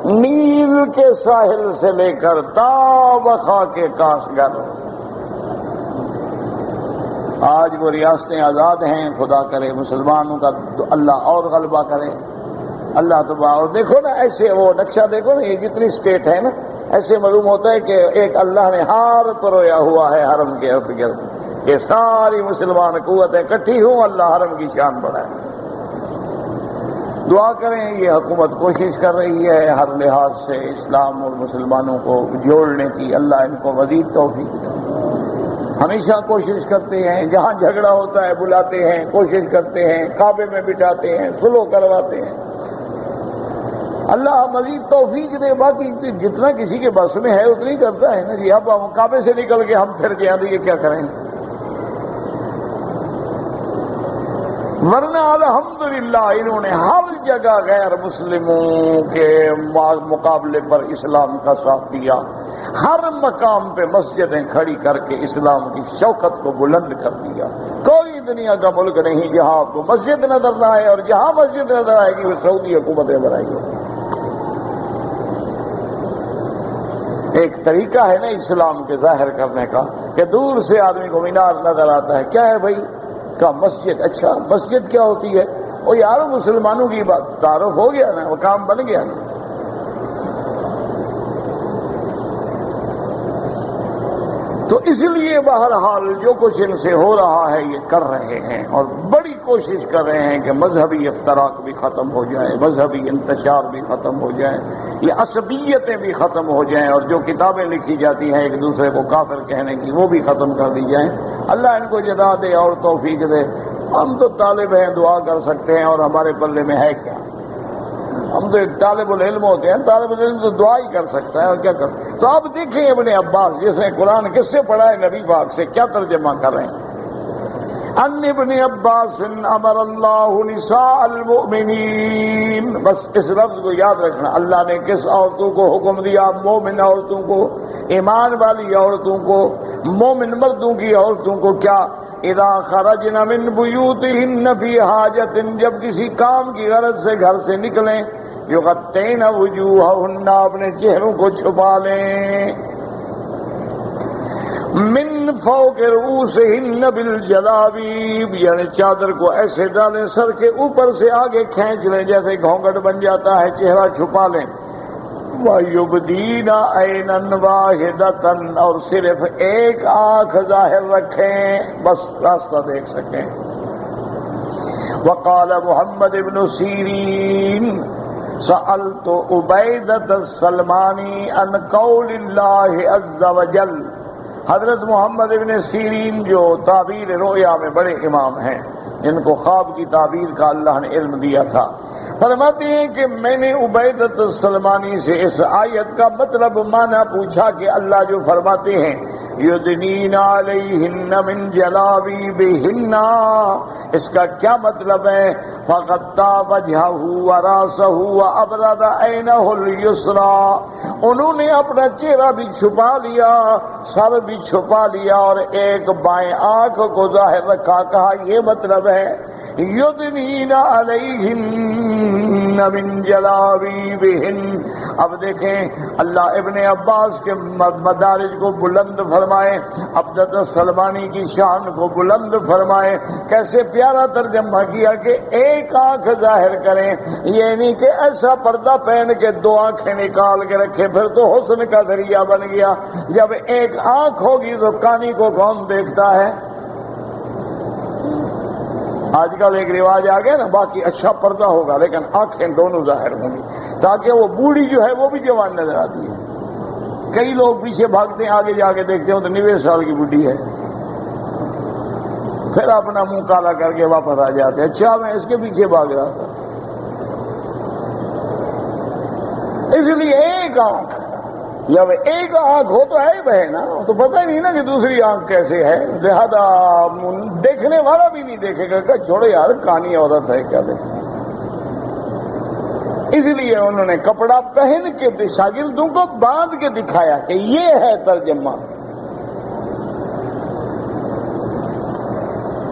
نیل کے ساحل سے لے کر تا وخا کے کاشگر۔ آج وہ ریاستیں آزاد ہیں، خدا کرے مسلمانوں کا اللہ اور غلبہ کرے، اللہ تبارک۔ اور دیکھو نا ایسے وہ نقشہ دیکھو نا، یہ جتنی اسٹیٹ ہے نا، ایسے معلوم ہوتا ہے کہ ایک اللہ نے ہار پرویا ہوا ہے حرم کے ارد گرد، کہ ساری مسلمان قوتیں اکٹھی ہوں، اللہ حرم کی شان بڑھائے۔ دعا کریں، یہ حکومت کوشش کر رہی ہے ہر لحاظ سے اسلام اور مسلمانوں کو جوڑنے کی، اللہ ان کو مزید توفیق دے۔ ہمیشہ کوشش کرتے ہیں، جہاں جھگڑا ہوتا ہے بلاتے ہیں، کوشش کرتے ہیں، کعبے میں بٹھاتے ہیں، صلح کرواتے ہیں، اللہ مزید توفیق دے۔ باقی جتنا کسی کے بس میں ہے اتنی کرتا ہے نا جی۔ اب ہم کعبے سے نکل کے ہم پھر گئے تو یہ کیا کریں؟ ورنہ الحمدللہ انہوں نے ہر جگہ غیر مسلموں کے مقابلے پر اسلام کا ساتھ دیا، ہر مقام پہ مسجدیں کھڑی کر کے اسلام کی شوکت کو بلند کر دیا۔ کوئی دنیا کا ملک نہیں جہاں آپ کو مسجد نظر نہ آئے، اور جہاں مسجد نظر آئے گی وہ سعودی حکومتیں بنائیں گی۔ ایک طریقہ ہے نا اسلام کے ظاہر کرنے کا کہ دور سے آدمی کو مینار نظر آتا ہے، کیا ہے بھائی؟ کا مسجد۔ اچھا مسجد کیا ہوتی ہے؟ وہ یار مسلمانوں کی بات تعارف ہو گیا نا، وہ کام بن گیا نا۔ تو اس لیے بہرحال جو کچھ ان سے ہو رہا ہے یہ کر رہے ہیں، اور بڑی کوشش کر رہے ہیں کہ مذہبی افتراق بھی ختم ہو جائے، مذہبی انتشار بھی ختم ہو جائے، یہ عصبیتیں بھی ختم ہو جائیں، اور جو کتابیں لکھی جاتی ہیں ایک دوسرے کو کافر کہنے کی وہ بھی ختم کر دی جائیں۔ اللہ ان کو جزا دے اور توفیق دے۔ ہم تو طالب ہیں، دعا کر سکتے ہیں، اور ہمارے پلے میں ہے کیا؟ ہم تو ایک طالب العلم ہوتے ہیں، طالب العلم تو دعا ہی کر سکتا ہے، اور کیا کر۔ تو آپ دیکھیں ابن عباس جس نے قرآن کس سے پڑھا ہے؟ نبی پاک سے، کیا ترجمہ کر رہے ہیں؟ ان ابن عباس امر اللہ نساء المؤمنین، بس اس لفظ کو یاد رکھنا، اللہ نے کس عورتوں کو حکم دیا؟ مومن عورتوں کو، ایمان والی عورتوں کو، مومن مردوں کی عورتوں کو۔ کیا؟ اذا خرجن من بیوتہن فی حاجت، جب کسی کام کی غرض سے گھر سے نکلیں، یغطین وجوہہن، اپنے چہروں کو چھپا لیں، من فوق رؤوسہن بالجلابیب، یعنی چادر کو ایسے ڈالیں سر کے اوپر سے آگے کھینچ لیں جیسے گھونگھٹ بن جاتا ہے، چہرہ چھپا لیں۔ وَيُبْدِينَ عَيْنًا وَاحِدَةً، اور صرف ایک آنکھ ظاہر رکھیں، بس راستہ دیکھ سکیں۔ وقال محمد بن سیرین سألت عبیدۃ السلمانی عن قول اللہ عز وجل، حضرت محمد ابن سیرین جو تعبیر رؤیا میں بڑے امام ہیں، ان کو خواب کی تعبیر کا اللہ نے علم دیا تھا، فرماتے ہیں کہ میں نے عبیدۃ السلمانی سے اس آیت کا مطلب معنی پوچھا کہ اللہ جو فرماتے ہیں یدنین علیہن من جلابیبہن، اس کا کیا مطلب ہے؟ فغطا وجہہ وراسہ وابرد عینہ الیسری، انہوں نے اپنا چہرہ بھی چھپا لیا، سر بھی چھپا لیا، اور ایک بائیں آنکھ کو ظاہر رکھا، کہا یہ مطلب ہے یدنین علیہن من جلابیبہن۔ اب دیکھیں اللہ ابن عباس کے مدارج کو بلند فرمائے، عبدۃ السلمانی کی شان کو بلند فرمائے، کیسے پیارا ترجمہ کیا کہ ایک آنکھ ظاہر کریں، یہ نہیں کہ ایسا پردہ پہن کے دو آنکھیں نکال کے رکھے، پھر تو حسن کا ذریعہ بن گیا۔ جب ایک آنکھ ہوگی تو کانی کو کون دیکھتا ہے؟ آج کل ایک رواج آ گیا نا، باقی اچھا پردہ ہوگا لیکن آنکھیں دونوں ظاہر ہوں گی، تاکہ وہ بوڑھی جو ہے وہ بھی جوان نظر آتی ہے۔ کئی لوگ پیچھے بھاگتے ہیں، آگے جا کے دیکھتے ہیں تو 90 سال کی بڈھی ہے، پھر اپنا منہ کالا کر کے واپس آ جاتے ہیں، اچھا میں اس کے پیچھے بھاگ رہا تھا۔ اس لیے ایک آنکھ، جب ایک آنکھ ہو تو ہے بہنا، تو پتہ ہی نہیں نا کہ دوسری آنکھ کیسے ہے، لہذا دیکھنے والا بھی نہیں دیکھے گا کہ چھوڑو یار کانی عورت ہے کیا دیکھیں۔ اس لیے انہوں نے کپڑا پہن کے شاگردوں کو باندھ کے دکھایا کہ یہ ہے ترجمہ۔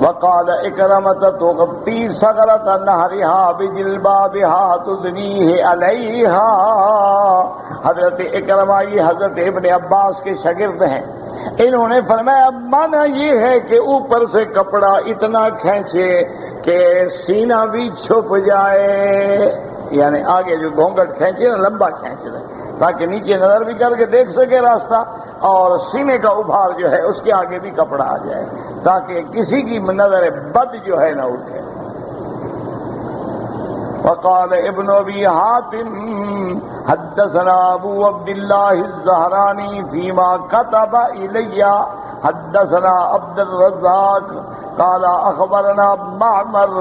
وقال اکرمۃ تغطی ثغرۃ نہرها بجلبابها تدنیہ علیہا، حضرت اکرمہ یہ حضرت ابن عباس کے شاگرد ہیں، انہوں نے فرمایا معنی یہ ہے کہ اوپر سے کپڑا اتنا کھینچے کہ سینہ بھی چھپ جائے، یعنی آگے جو گھونگھٹ کھینچے نا لمبا کھینچ رہے، تاکہ نیچے نظر بھی کر کے دیکھ سکے راستہ، اور سینے کا ابھار جو ہے اس کے آگے بھی کپڑا آ جائے تاکہ کسی کی نظر بد جو ہے نہ اٹھے۔ وقال ابن ابی حاتم حدثنا ابو عبد الله الزهراني فيما كتب الي حدثنا عبد الرزاق قال اخبرنا معمر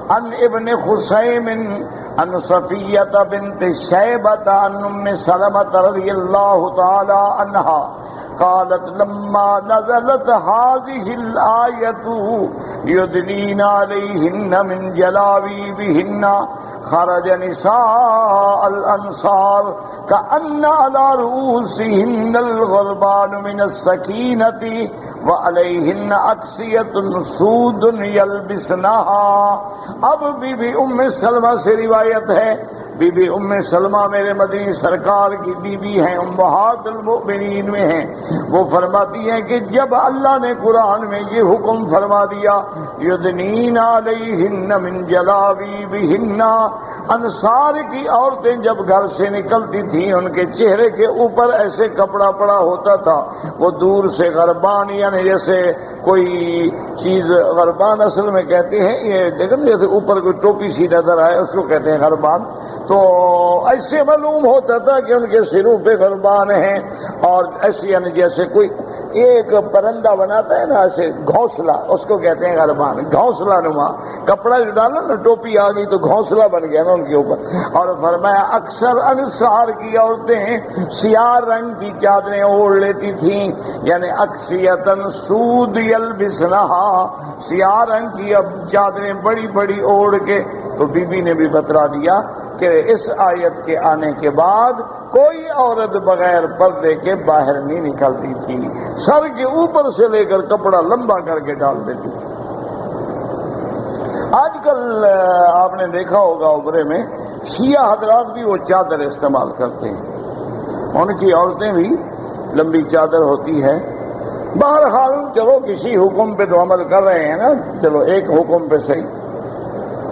عن ابن خصيم عن صفية بنت شيبة عن ام سلمة رضي الله تعالى عنها قالت لما نزلت هذه الآية يدنين عليهن من جلابيبهن خرج نساء الانصار كأن على رؤوسهن الغربان من السكينة وعليهن أكسية سود يلبسنها۔ اب بی بی ام سلمہ سے روایت ہے، بی بی ام سلمہ میرے مدنی سرکار کی بی بی ہیں، امہات المؤمنین میں ہیں، وہ فرماتی ہیں کہ جب اللہ نے قرآن میں یہ حکم فرما دیا یدنین علیہن من جلابیبہن، انصار کی عورتیں جب گھر سے نکلتی تھیں ان کے چہرے کے اوپر ایسے کپڑا پڑا ہوتا تھا، وہ دور سے غربان، یعنی جیسے کوئی چیز، غربان اصل میں کہتے ہیں یہ دیکھیں جیسے اوپر کوئی ٹوپی سی نظر آئے اس کو کہتے ہیں غربان، تو ایسے معلوم ہوتا تھا کہ ان کے سروں پہ غربان ہیں، اور ایسے یعنی جیسے کوئی ایک پرندہ بناتا ہے نا ایسے گھونسلہ، اس کو کہتے ہیں غربان، گھونسلہ نما کپڑا جو ڈالا نا ٹوپی آ گئی تو گھونسلہ بن گیا نا ان کے اوپر۔ اور فرمایا اکثر انصار کی عورتیں سیاہ رنگ کی چادریں اوڑھ لیتی تھیں، یعنی اکسیتن سود یلبسنہا، سیاہ رنگ کی اب چادریں بڑی بڑی اوڑھ کے۔ تو بی بی نے بھی بتلا دیا کہ اس آیت کے آنے کے بعد کوئی عورت بغیر پردے کے باہر نہیں نکلتی تھی، سر کے اوپر سے لے کر کپڑا لمبا کر کے ڈال دیتی تھی۔ آج کل آپ نے دیکھا ہوگا عمرے میں شیعہ حضرات بھی وہ چادر استعمال کرتے ہیں، ان کی عورتیں بھی لمبی چادر ہوتی ہے۔ بہرحال چلو کسی حکم پہ تو عمل کر رہے ہیں نا، چلو ایک حکم پہ صحیح،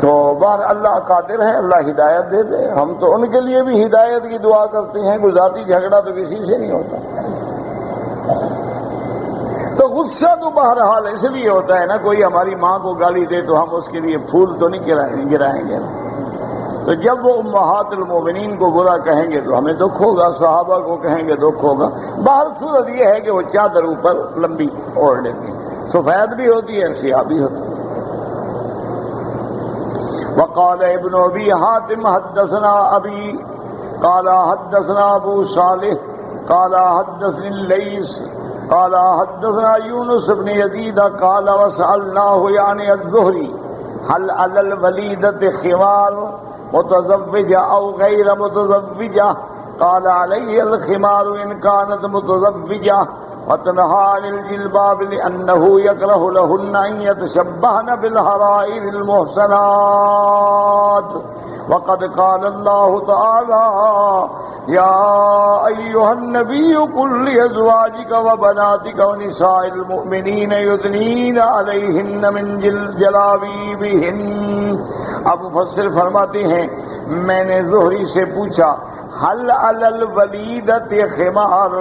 تو بہر اللہ قادر ہے، اللہ ہدایت دے دے، ہم تو ان کے لیے بھی ہدایت کی دعا کرتے ہیں، کوئی ذاتی جھگڑا تو کسی سے نہیں ہوتا۔ تو غصہ تو بہرحال اس لیے ہوتا ہے نا، کوئی ہماری ماں کو گالی دے تو ہم اس کے لیے پھول تو نہیں گرائیں گے، تو جب وہ امہات المومنین کو برا کہیں گے تو ہمیں دکھ ہوگا، صحابہ کو کہیں گے دکھ ہوگا۔ باہر صورت یہ ہے کہ وہ چادر اوپر لمبی اوڑھ لیتی ہیں، سفید بھی ہوتی ہے سیاہ بھی ہوتی ہے۔ وقال ابن ابی حاتم حدثنا ابی قال حدثنا ابو صالح قال حدثني الليث قال حدثنا يونس بن يزيد قال وسألناه يعني الزهري هل على الوليدة خمار متزوجة أو غير متزوجة؟ قال عليه الخمار إن كانت متزوجة وتنهى عن الجلباب لأنه يكره لهن أن يتشبهن بالحرائر المحسنات، وقد قال الله تعالى يا أيها النبي قل لأزواجك وبناتك ونساء المؤمنين يدنين عليهن من جلابيبهن۔ اب مفسر فرماتے ہیں میں نے زہری سے پوچھا حل علی الولیدۃ خمار،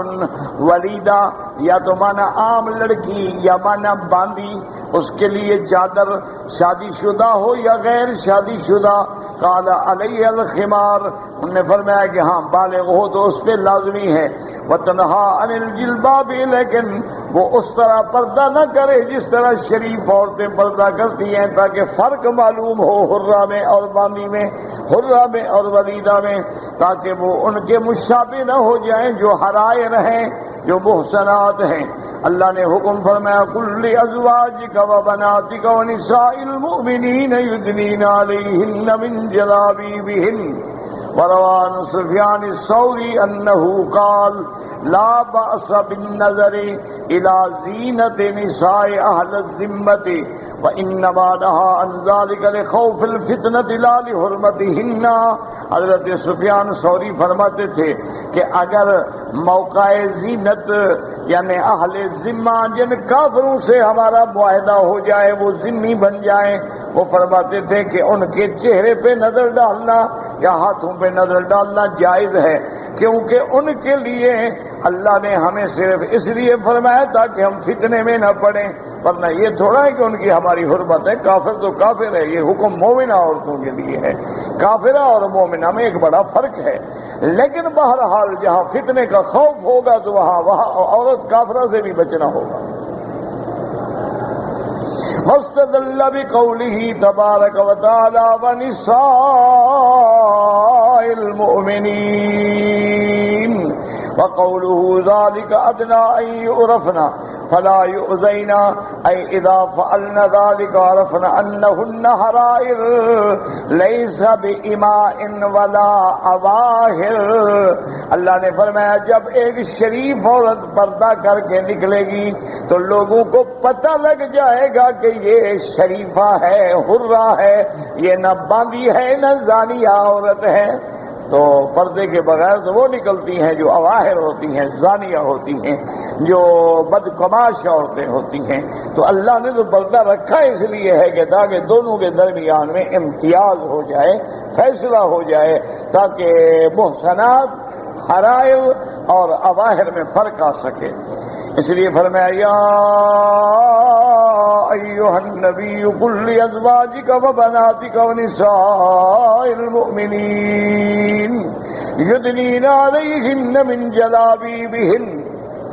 ولیدہ یا تو مانا عام لڑکی یا مانا باندی، اس کے لیے چادر شادی شدہ ہو یا غیر شادی شدہ؟ قال علیہ الخمار، انہوں نے فرمایا کہ ہاں بالغ ہو تو اس پہ لازمی ہے۔ وتنہا عن الجلباب، لیکن وہ اس طرح پردہ نہ کرے جس طرح شریف عورتیں پردہ کرتی ہیں، تاکہ فرق معلوم ہو حرہ میں اور باندی میں، حرہ میں اور ولیدہ میں، تاکہ وہ ان کے مشابہ نہ ہو جائیں جو حرائر ہیں، جو محسنات ہیں۔ اللہ نے حکم فرمایا قل لازواجک وبناتک ونساء المؤمنین یدنین علیہن من جلابیبہن۔ وروان سفیان الثوری انہ قال لا بأس بالنظر إلى زينة نساء أهل الذمة وإنما نهى عن ذلك لخوف الفتنة لا لحرمتهن۔ حضرت سفیان ثوری فرماتے تھے کہ اگر موقع زینت یعنی اہل ذمہ جن کافروں سے ہمارا معاہدہ ہو جائے، وہ ذمی بن جائیں، وہ فرماتے تھے کہ ان کے چہرے پہ نظر ڈالنا یا ہاتھوں پہ نظر ڈالنا جائز ہے، کیونکہ ان کے لیے اللہ نے ہمیں صرف اس لیے فرمایا تاکہ ہم فتنے میں نہ پڑیں، ورنہ یہ تھوڑا ہے کہ ان کی ہماری حرمت ہے۔ کافر تو کافر ہے، یہ حکم مومنہ عورتوں کے لیے ہے۔ کافرہ اور مومنہ میں ایک بڑا فرق ہے، لیکن بہرحال جہاں فتنے کا خوف ہوگا تو وہاں عورت کافرہ سے بھی بچنا ہوگا۔ واستدل بقوله تبارک وتعالی ونساء المؤمنین وقوله ذلك ادنى ان يعرفن فلا يؤذين، اي اذا فعلن ذلك عرفنا انهن حرائر ليس بإماء ولا اواهر۔ اللہ نے فرمایا جب ایک شریف عورت پردہ کر کے نکلے گی تو لوگوں کو پتہ لگ جائے گا کہ یہ شریفہ ہے، حرہ ہے، یہ نہ باندھی ہے نہ زانیہ عورت ہے۔ تو پردے کے بغیر تو وہ نکلتی ہیں جو اواہر ہوتی ہیں، زانیہ ہوتی ہیں، جو بدکماش عورتیں ہوتی ہیں۔ تو اللہ نے تو پردہ رکھا اس لیے ہے کہ تاکہ دونوں کے درمیان میں امتیاز ہو جائے، فیصلہ ہو جائے، تاکہ محسنات، حرائر اور اواہر میں فرق آ سکے۔ اس لیے فرمایا یا ایھا النبی قل لازواجک وبناتک ونساء المؤمنین یدنین علیہن من جلابیبہن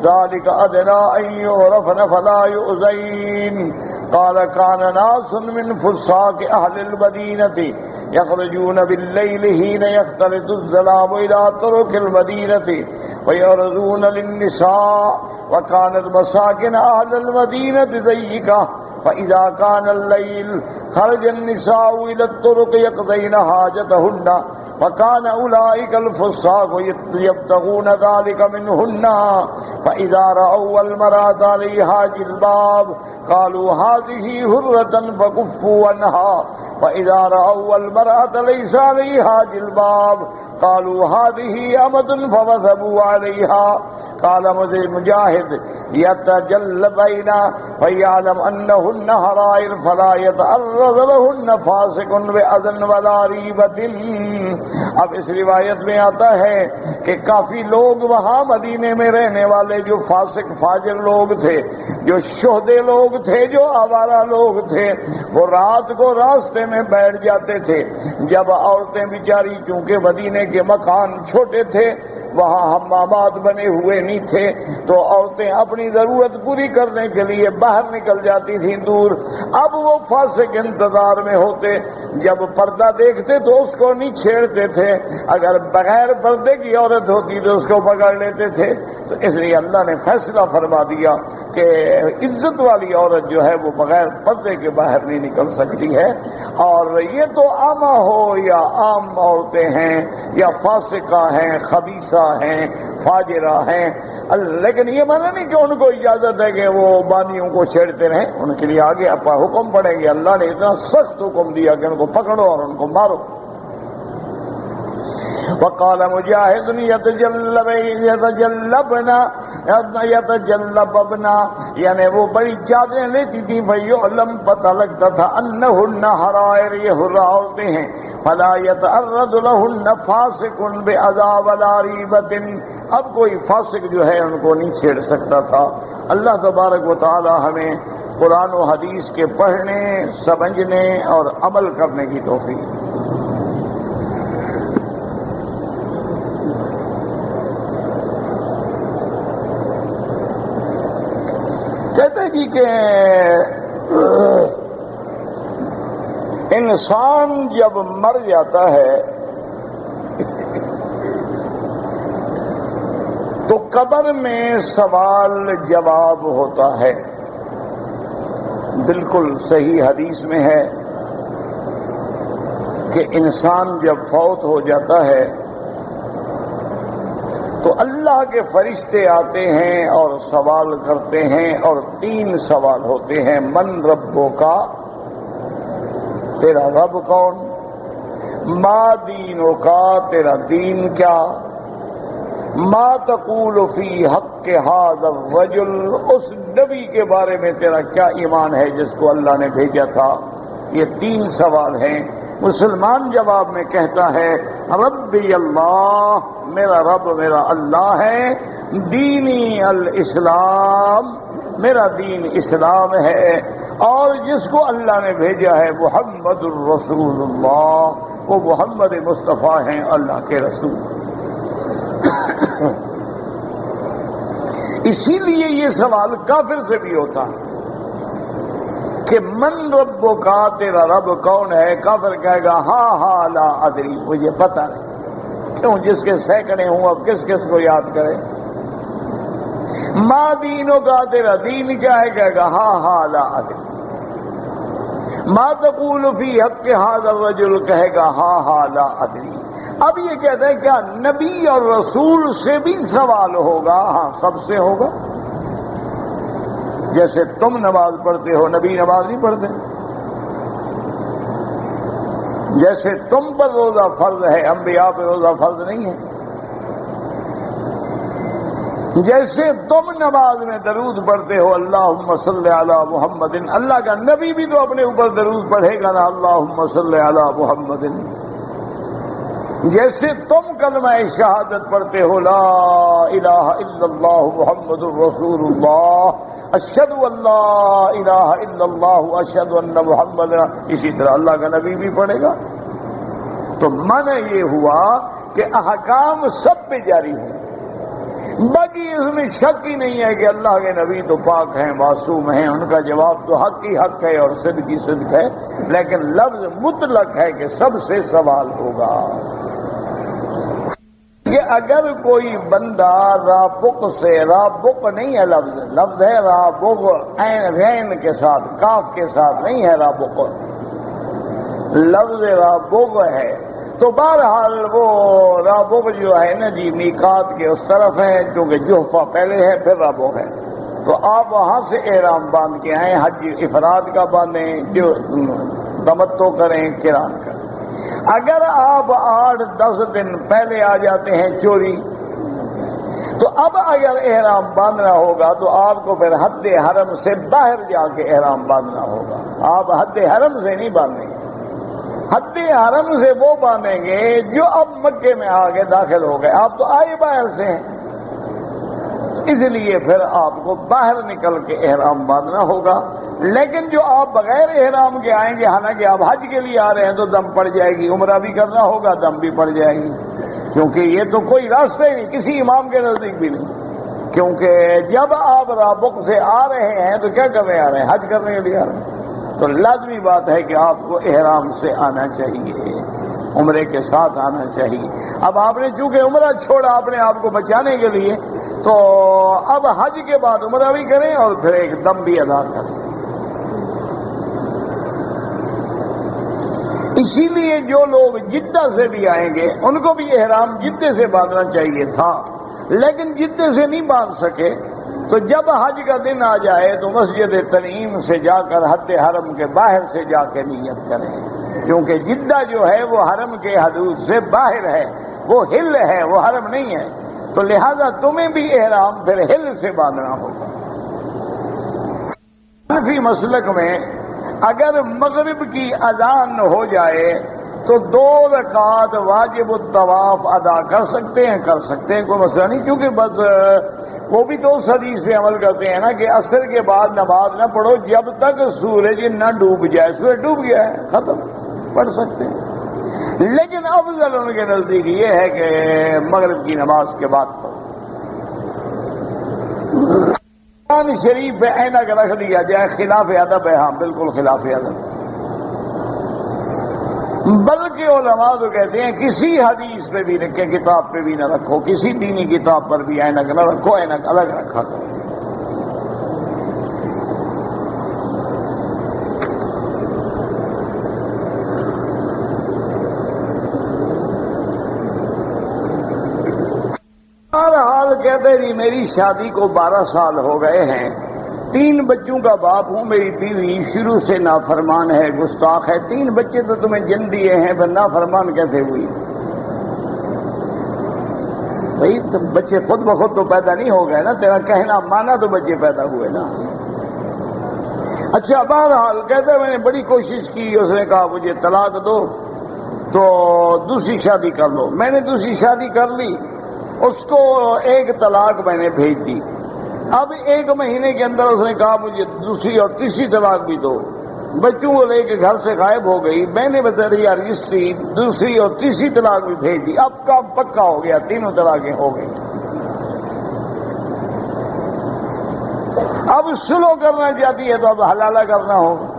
ذلك ادنى ان يعرفن فلا يؤذين۔ قال كان ناس من فساق اهل المدينة يخرجون بالليل حين يختلط الظلام الى طرق المدينة ويعرضون للنساء وكانت مساكن اهل المدينة ضيقة فإذا كان الليل خرج النساء إلى الطرق يقضين حاجتهن فكان أولئك الفساق يبتغون ذلك منهن فإذا رأوا المرأة عليها جلباب قالوا هذه حرة فكفوا عنها فإذا رأوا المرأة ليس عليها جلباب قالوا هذه أمة فوثبوا عليها۔ قال مجاہد يتجلبين فيعلم أنهن حرائر فلا يتعرض لهن فاسق بأذن ولا ريبة۔ اب اس روایت میں آتا ہے کہ کافی لوگ وہاں مدینے میں رہنے والے جو فاسق فاجر لوگ تھے، جو شہدے لوگ تھے، جو آوارہ لوگ تھے، وہ رات کو راستے میں بیٹھ جاتے تھے۔ جب عورتیں بیچاری چونکہ مدینے کے مکان چھوٹے تھے، وہاں حمامات بنے ہوئے نہیں تھے، تو عورتیں اپنی ضرورت پوری کرنے کے لیے باہر نکل جاتی تھیں دور۔ اب وہ فاسق انتظار میں ہوتے، جب پردہ دیکھتے تو اس کو نہیں چھیڑتے تھے، اگر بغیر پردے کی عورت ہوتی تو اس کو پکڑ لیتے تھے۔ تو اس لیے اللہ نے فیصلہ فرما دیا کہ عزت والی عورت جو ہے وہ بغیر پردے کے باہر نہیں نکل سکتی ہے۔ اور یہ تو عامہ ہو یا عام عورتیں ہیں یا فاسقہ ہیں، خبیثہ ہیں، فاجرہ ہیں، لیکن یہ معنی نہیں کہ ان کو اجازت ہے کہ وہ بانیوں کو چھیڑتے رہیں۔ ان کے لیے آگے آپ حکم پڑیں گے۔ اللہ نے اتنا سخت حکم دیا کہ ان کو پکڑو اور ان کو مارو۔ وقال مجاہد یتجلبنا یعنی وہ بڑی چادریں لیتی تھیں، فیعلم پتہ لگتا تھا انہن حرائر، یہ حرہ عورتیں ہیں، فلا یتعرض لہن فاسق باذى ولا ریبۃ۔ اب کوئی فاسق جو ہے ان کو نہیں چھیڑ سکتا تھا۔ اللہ تبارک و تعالی ہمیں قرآن و حدیث کے پڑھنے، سمجھنے اور عمل کرنے کی توفیق۔ کہتے جی کہ انسان جب مر جاتا ہے تو قبر میں سوال جواب ہوتا ہے۔ بالکل صحیح حدیث میں ہے کہ انسان جب فوت ہو جاتا ہے تو اللہ کے فرشتے آتے ہیں اور سوال کرتے ہیں، اور 3 سوال ہوتے ہیں۔ من ربو کا، تیرا رب کون؟ ما دینوں کا، تیرا دین کیا؟ ما تقول فی حق ھذا الرجل، اس نبی کے بارے میں تیرا کیا ایمان ہے جس کو اللہ نے بھیجا تھا؟ یہ 3 سوال ہیں۔ مسلمان جواب میں کہتا ہے ربی اللہ، میرا رب میرا اللہ ہے، دینی الاسلام، میرا دین اسلام ہے، اور جس کو اللہ نے بھیجا ہے محمد الرسول اللہ، وہ محمد مصطفیٰ ہیں اللہ کے رسول۔ اسی لیے یہ سوال کافر سے بھی ہوتا ہے کہ من ربو کا، تیرا رب کون ہے؟ کافر کہے گا ہاں ہاں لا ادری، مجھے پتہ نہیں۔ کیوں؟ جس کے سینکڑے ہوں اب کس کس کو یاد کرے؟ ما دینوں کا، تیرا دین کیا ہے؟ کہے گا ہاں ہاں لا ادری۔ ما تقول فی حق ھذا الرجل، کہے گا ہاں ہاں لا ادری۔ اب یہ کہتے ہیں کیا نبی اور رسول سے بھی سوال ہوگا؟ ہاں، سب سے ہوگا۔ جیسے تم نماز پڑھتے ہو، نبی نماز نہیں پڑھتے۔ جیسے تم پر روزہ فرض ہے، انبیاء پہ روزہ فرض نہیں ہے۔ جیسے تم نماز میں درود پڑھتے ہو اللہم صلی علی محمد، اللہ کا نبی بھی تو اپنے اوپر درود پڑھے گا نا، اللہم صلی علی محمد۔ جیسے تم کلمہ شہادت پڑھتے ہو لا الہ الا اللہ محمد الرسول اللہ، اشہد ان لا الہ الا اللہ اشہد ان محمد، اسی طرح اللہ کا نبی بھی پڑھے گا۔ تو معنی یہ ہوا کہ احکام سب پہ جاری ہیں، باقی اس میں شک ہی نہیں ہے کہ اللہ کے نبی تو پاک ہیں، معصوم ہیں، ان کا جواب تو حق ہی حق ہے اور صدق ہی صدق ہے، لیکن لفظ مطلق ہے کہ سب سے سوال ہوگا۔ کہ اگر کوئی بندہ رابق سے، رابق نہیں ہے لفظ، لفظ ہے رابق، غین کے ساتھ، کاف کے ساتھ نہیں ہے رابق، لفظ رابق ہے۔ تو بہرحال وہ رابق جو ہے نا جی میقات کے اس طرف ہے، کیونکہ جحفہ پہلے ہے پھر رابق ہے، تو آپ وہاں سے احرام باندھ کے آئیں، حج افراد کا باندھیں، جو تمتع کریں، قران کریں۔ اگر آپ 8-10 دن پہلے آ جاتے ہیں چوری، تو اب اگر احرام باندھنا ہوگا تو آپ کو پھر حد حرم سے باہر جا کے احرام باندھنا ہوگا۔ آپ حد حرم سے نہیں باندھیں گے، حد حرم سے وہ باندھیں گے جو اب مکے میں آگے داخل ہو گئے، آپ تو آئے باہر سے ہیں، اس لیے پھر آپ کو باہر نکل کے احرام باندھنا ہوگا۔ لیکن جو آپ بغیر احرام کے آئیں گے، حالانکہ آپ حج کے لیے آ رہے ہیں، تو دم پڑ جائے گی، عمرہ بھی کرنا ہوگا، دم بھی پڑ جائے گی، کیونکہ یہ تو کوئی راستہ ہی نہیں، کسی امام کے نزدیک بھی نہیں۔ کیونکہ جب آپ رابق سے آ رہے ہیں تو کیا کرنے آ رہے ہیں؟ حج کرنے کے لیے آ رہے ہیں، تو لازمی بات ہے کہ آپ کو احرام سے آنا چاہیے، عمرے کے ساتھ آنا چاہیے۔ اب آپ نے چونکہ عمرہ چھوڑا اپنے آپ کو بچانے کے لیے، تو اب حج کے بعد عمرہ بھی کریں اور پھر ایک دم بھی ادا کریں۔ اسی لیے جو لوگ جدہ سے بھی آئیں گے ان کو بھی احرام جدے سے باندھنا چاہیے تھا، لیکن جدے سے نہیں باندھ سکے، تو جب حج کا دن آ جائے تو مسجد تنعیم سے جا کر حد حرم کے باہر سے جا کے نیت کریں، کیونکہ جدہ جو ہے وہ حرم کے حدود سے باہر ہے، وہ ہل ہے، وہ حرم نہیں ہے، تو لہذا تمہیں بھی احرام پھر ہل سے باندھنا ہوگا۔ حنفی مسلک میں اگر مغرب کی اذان ہو جائے تو 2 رکعات واجب الطواف ادا کر سکتے ہیں، کوئی مسئلہ نہیں، کیونکہ بس وہ بھی تو اس حدیث پہ عمل کرتے ہیں نا کہ عصر کے بعد نماز نہ پڑھو جب تک سورج نہ ڈوب جائے، سورج ڈوب گیا ہے ختم، پڑھ سکتے ہیں، لیکن افضل ان کے نزدیک یہ ہے کہ مغرب کی نماز کے بعد پڑھو۔ قرآن شریف پہ اینک رکھ دیا جائے، خلاف ادب ہے، ہاں بالکل خلاف ادب، بلکہ علماء تو کہتے ہیں کسی حدیث پہ بھی رکھے، کتاب پہ بھی نہ رکھو، کسی دینی کتاب پر بھی اینک نہ رکھو، اینک الگ رکھا کرو۔ بہرحال کہتے جی میری شادی کو 12 سال ہو گئے ہیں، 3 بچوں کا باپ ہوں، میری بیوی شروع سے نافرمان ہے، گستاخ ہے، 3 بچے تو تمہیں جن دیے ہیں، پر نافرمان کیسے ہوئی؟ بھائی تم بچے خود بخود تو پیدا نہیں ہو گئے نا، تیرا کہنا مانا تو بچے پیدا ہوئے نا۔ اچھا بہرحال کہتے میں نے بڑی کوشش کی، اس نے کہا مجھے طلاق دو تو دوسری شادی کر لو۔ میں نے دوسری شادی کر لی، اس کو 1 طلاق میں نے بھیج دی۔ اب 1 مہینے کے اندر اس نے کہا مجھے دوسری اور تیسری طلاق بھی دو۔ بچوں کو لے کے گھر سے غائب ہو گئی، میں نے بطریہ رجسٹری دوسری اور تیسری طلاق بھی بھیج دی۔ اب کام پکا ہو گیا، 3 طلاقیں ہو گئی۔ اب سلو کرنا چاہتی ہے تو اب حلالہ کرنا ہوگا،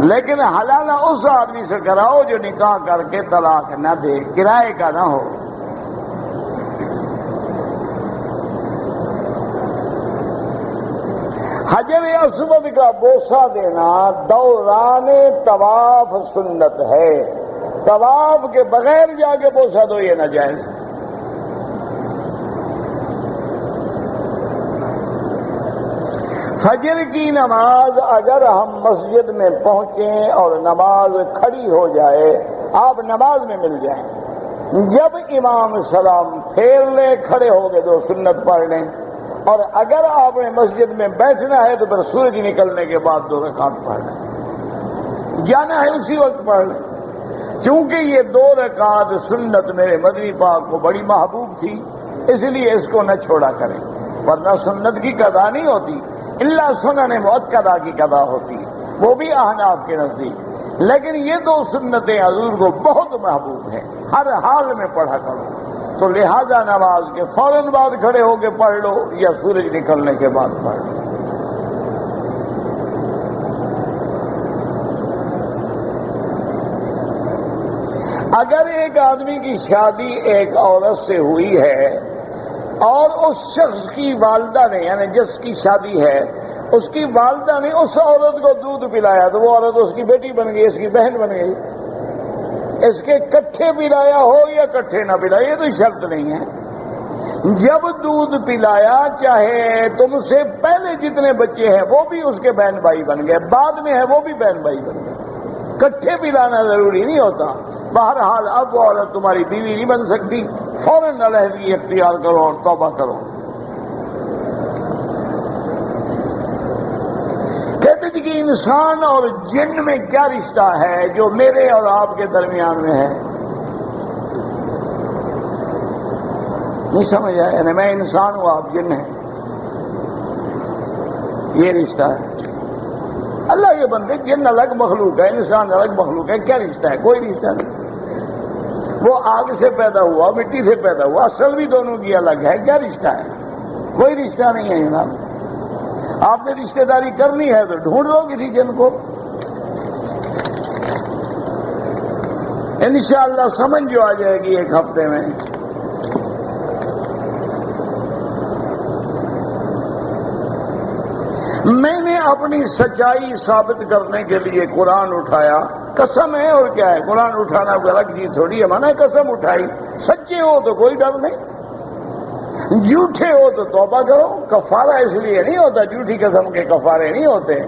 لیکن حلالہ اس آدمی سے کراؤ جو نکاح کر کے طلاق نہ دے، کرائے کا نہ ہو۔ حجر اسود کا بوسہ دینا دوران طواف سنت ہے، طواف کے بغیر جا کے بوسہ دو یہ ناجائز۔ فجر کی نماز اگر ہم مسجد میں پہنچیں اور نماز کھڑی ہو جائے، آپ نماز میں مل جائیں، جب امام سلام پھیر لے کھڑے ہو گئے تو سنت پڑھ لیں، اور اگر آپ نے مسجد میں بیٹھنا ہے تو پھر سورج نکلنے کے بعد 2 رکعت پڑھ لیں، جانا ہے اسی وقت پڑھ لیں۔ چونکہ یہ 2 رکعت سنت میرے مدنی پاک کو بڑی محبوب تھی، اس لیے اس کو نہ چھوڑا کریں، ورنہ سنت کی قضا نہیں ہوتی، اللہ سنن مؤکدہ کی قضا ہوتی ہے، وہ بھی احناف کے نزدیک۔ لیکن یہ 2 سنتیں حضور کو بہت محبوب ہیں، ہر حال میں پڑھا کرو، تو لہذا نماز کے فوراً بعد کھڑے ہو کے پڑھ لو یا سورج نکلنے کے بعد پڑھ لو۔ اگر ایک آدمی کی شادی ایک عورت سے ہوئی ہے اور اس شخص کی والدہ نے، یعنی جس کی شادی ہے اس کی والدہ نے اس عورت کو دودھ پلایا تو وہ عورت اس کی بیٹی بن گئی، اس کی بہن بن گئی۔ اس کے کٹھے پلایا ہو یا کٹھے نہ پلایا، یہ تو شرط نہیں ہے۔ جب دودھ پلایا، چاہے تم سے پہلے جتنے بچے ہیں وہ بھی اس کے بہن بھائی بن گئے، بعد میں ہے وہ بھی بہن بھائی بن گئے، کٹھے پلانا ضروری نہیں ہوتا۔ بہرحال اب وہ عورت تمہاری بیوی نہیں بن سکتی، فوراً علیحدگی اختیار کرو اور توبہ کرو۔ کہتے تھے کہ انسان اور جن میں کیا رشتہ ہے جو میرے اور آپ کے درمیان میں ہے؟ نہیں سمجھ آیا؟ یعنی میں انسان ہوں، آپ جن ہیں، یہ رشتہ ہے۔ اللہ کے بندے، جن الگ مخلوق ہے، انسان الگ مخلوق ہے، کیا رشتہ ہے؟ کوئی رشتہ نہیں۔ وہ آگ سے پیدا ہوا، مٹی سے پیدا ہوا، اصل بھی دونوں کی الگ ہے، کیا رشتہ ہے؟ کوئی رشتہ نہیں ہے جناب۔ آپ نے رشتہ داری کرنی ہے تو ڈھونڈ لو کسی جن کو، انشاءاللہ سمجھ جو آ جائے گی 1 ہفتے میں۔ میں نے اپنی سچائی ثابت کرنے کے لیے قرآن اٹھایا، قسم ہے اور کیا ہے، قرآن اٹھانا کوئی الگ چیز تھوڑی ہے، میں نے قسم اٹھائی۔ سچے ہو تو کوئی ڈر نہیں، جھوٹے ہو تو توبہ کرو۔ کفارہ اس لیے نہیں ہوتا، جھوٹی قسم کے کفارے نہیں ہوتے،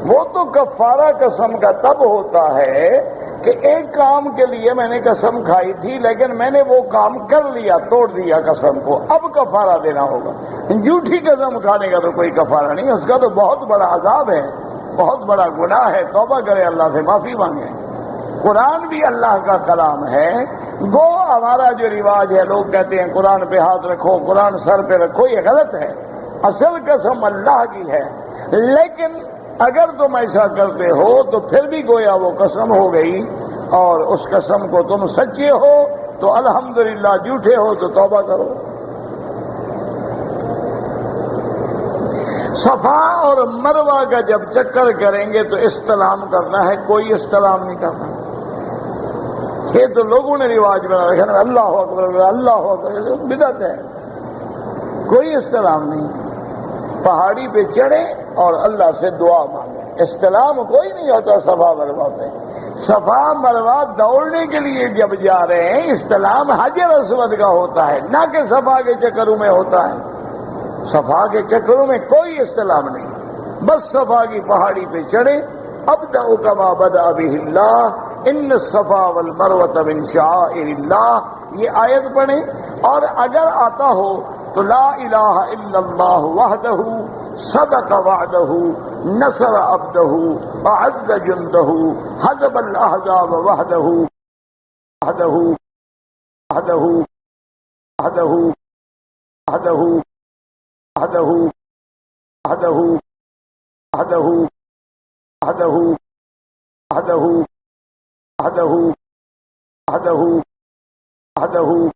وہ تو کفارہ قسم کا تب ہوتا ہے کہ ایک کام کے لیے میں نے قسم کھائی تھی لیکن میں نے وہ کام کر لیا، توڑ دیا قسم کو، اب کفارہ دینا ہوگا۔ جھوٹی قسم کھانے کا تو کوئی کفارہ نہیں، اس کا تو بہت بڑا عذاب ہے، بہت بڑا گناہ ہے، توبہ کرے، اللہ سے معافی مانگے۔ قرآن بھی اللہ کا کلام ہے۔ گو ہمارا جو رواج ہے، لوگ کہتے ہیں قرآن پہ ہاتھ رکھو، قرآن سر پہ رکھو، یہ غلط ہے۔ اصل قسم اللہ کی ہے، لیکن اگر تم ایسا کرتے ہو تو پھر بھی گویا وہ قسم ہو گئی، اور اس قسم کو تم سچے ہو تو الحمدللہ، جھوٹے ہو تو توبہ کرو۔ صفا اور مروہ کا جب چکر کریں گے تو استلام کرنا ہے، کوئی استلام نہیں کرنا۔ یہ تو لوگوں نے رواج بنا رکھا ہے، اللہ اکبر اللہ اکبر، بدعت ہے، کوئی استلام نہیں۔ پہاڑی پہ چڑھے اور اللہ سے دعا مانگے، استلام کوئی نہیں ہوتا صفا مروہ پہ۔ صفا مروہ دوڑنے کے لیے جب جا رہے ہیں استلام حجر اسود کا ہوتا ہے، نہ کہ صفا کے چکروں میں ہوتا ہے۔ صفا کے چکروں میں کوئی استلام نہیں، بس صفا کی پہاڑی پہ چڑھے، ابدأ کما بدأ بہ اللہ، ان الصفا والمروۃ من شعائر اللہ، یہ آیت پڑھیں۔ اور اگر آتا ہو تو لا الہ الا اللہ وحدہ صدق وعدہ نصر عبدہ اعز جندہ حزب الاحزاب وحدہ وحدہ وحدہ وحدہ وحدہ وحدہ وحدہ وحدہ وحدہ وحدہ وحدہ وحدہ وحدہ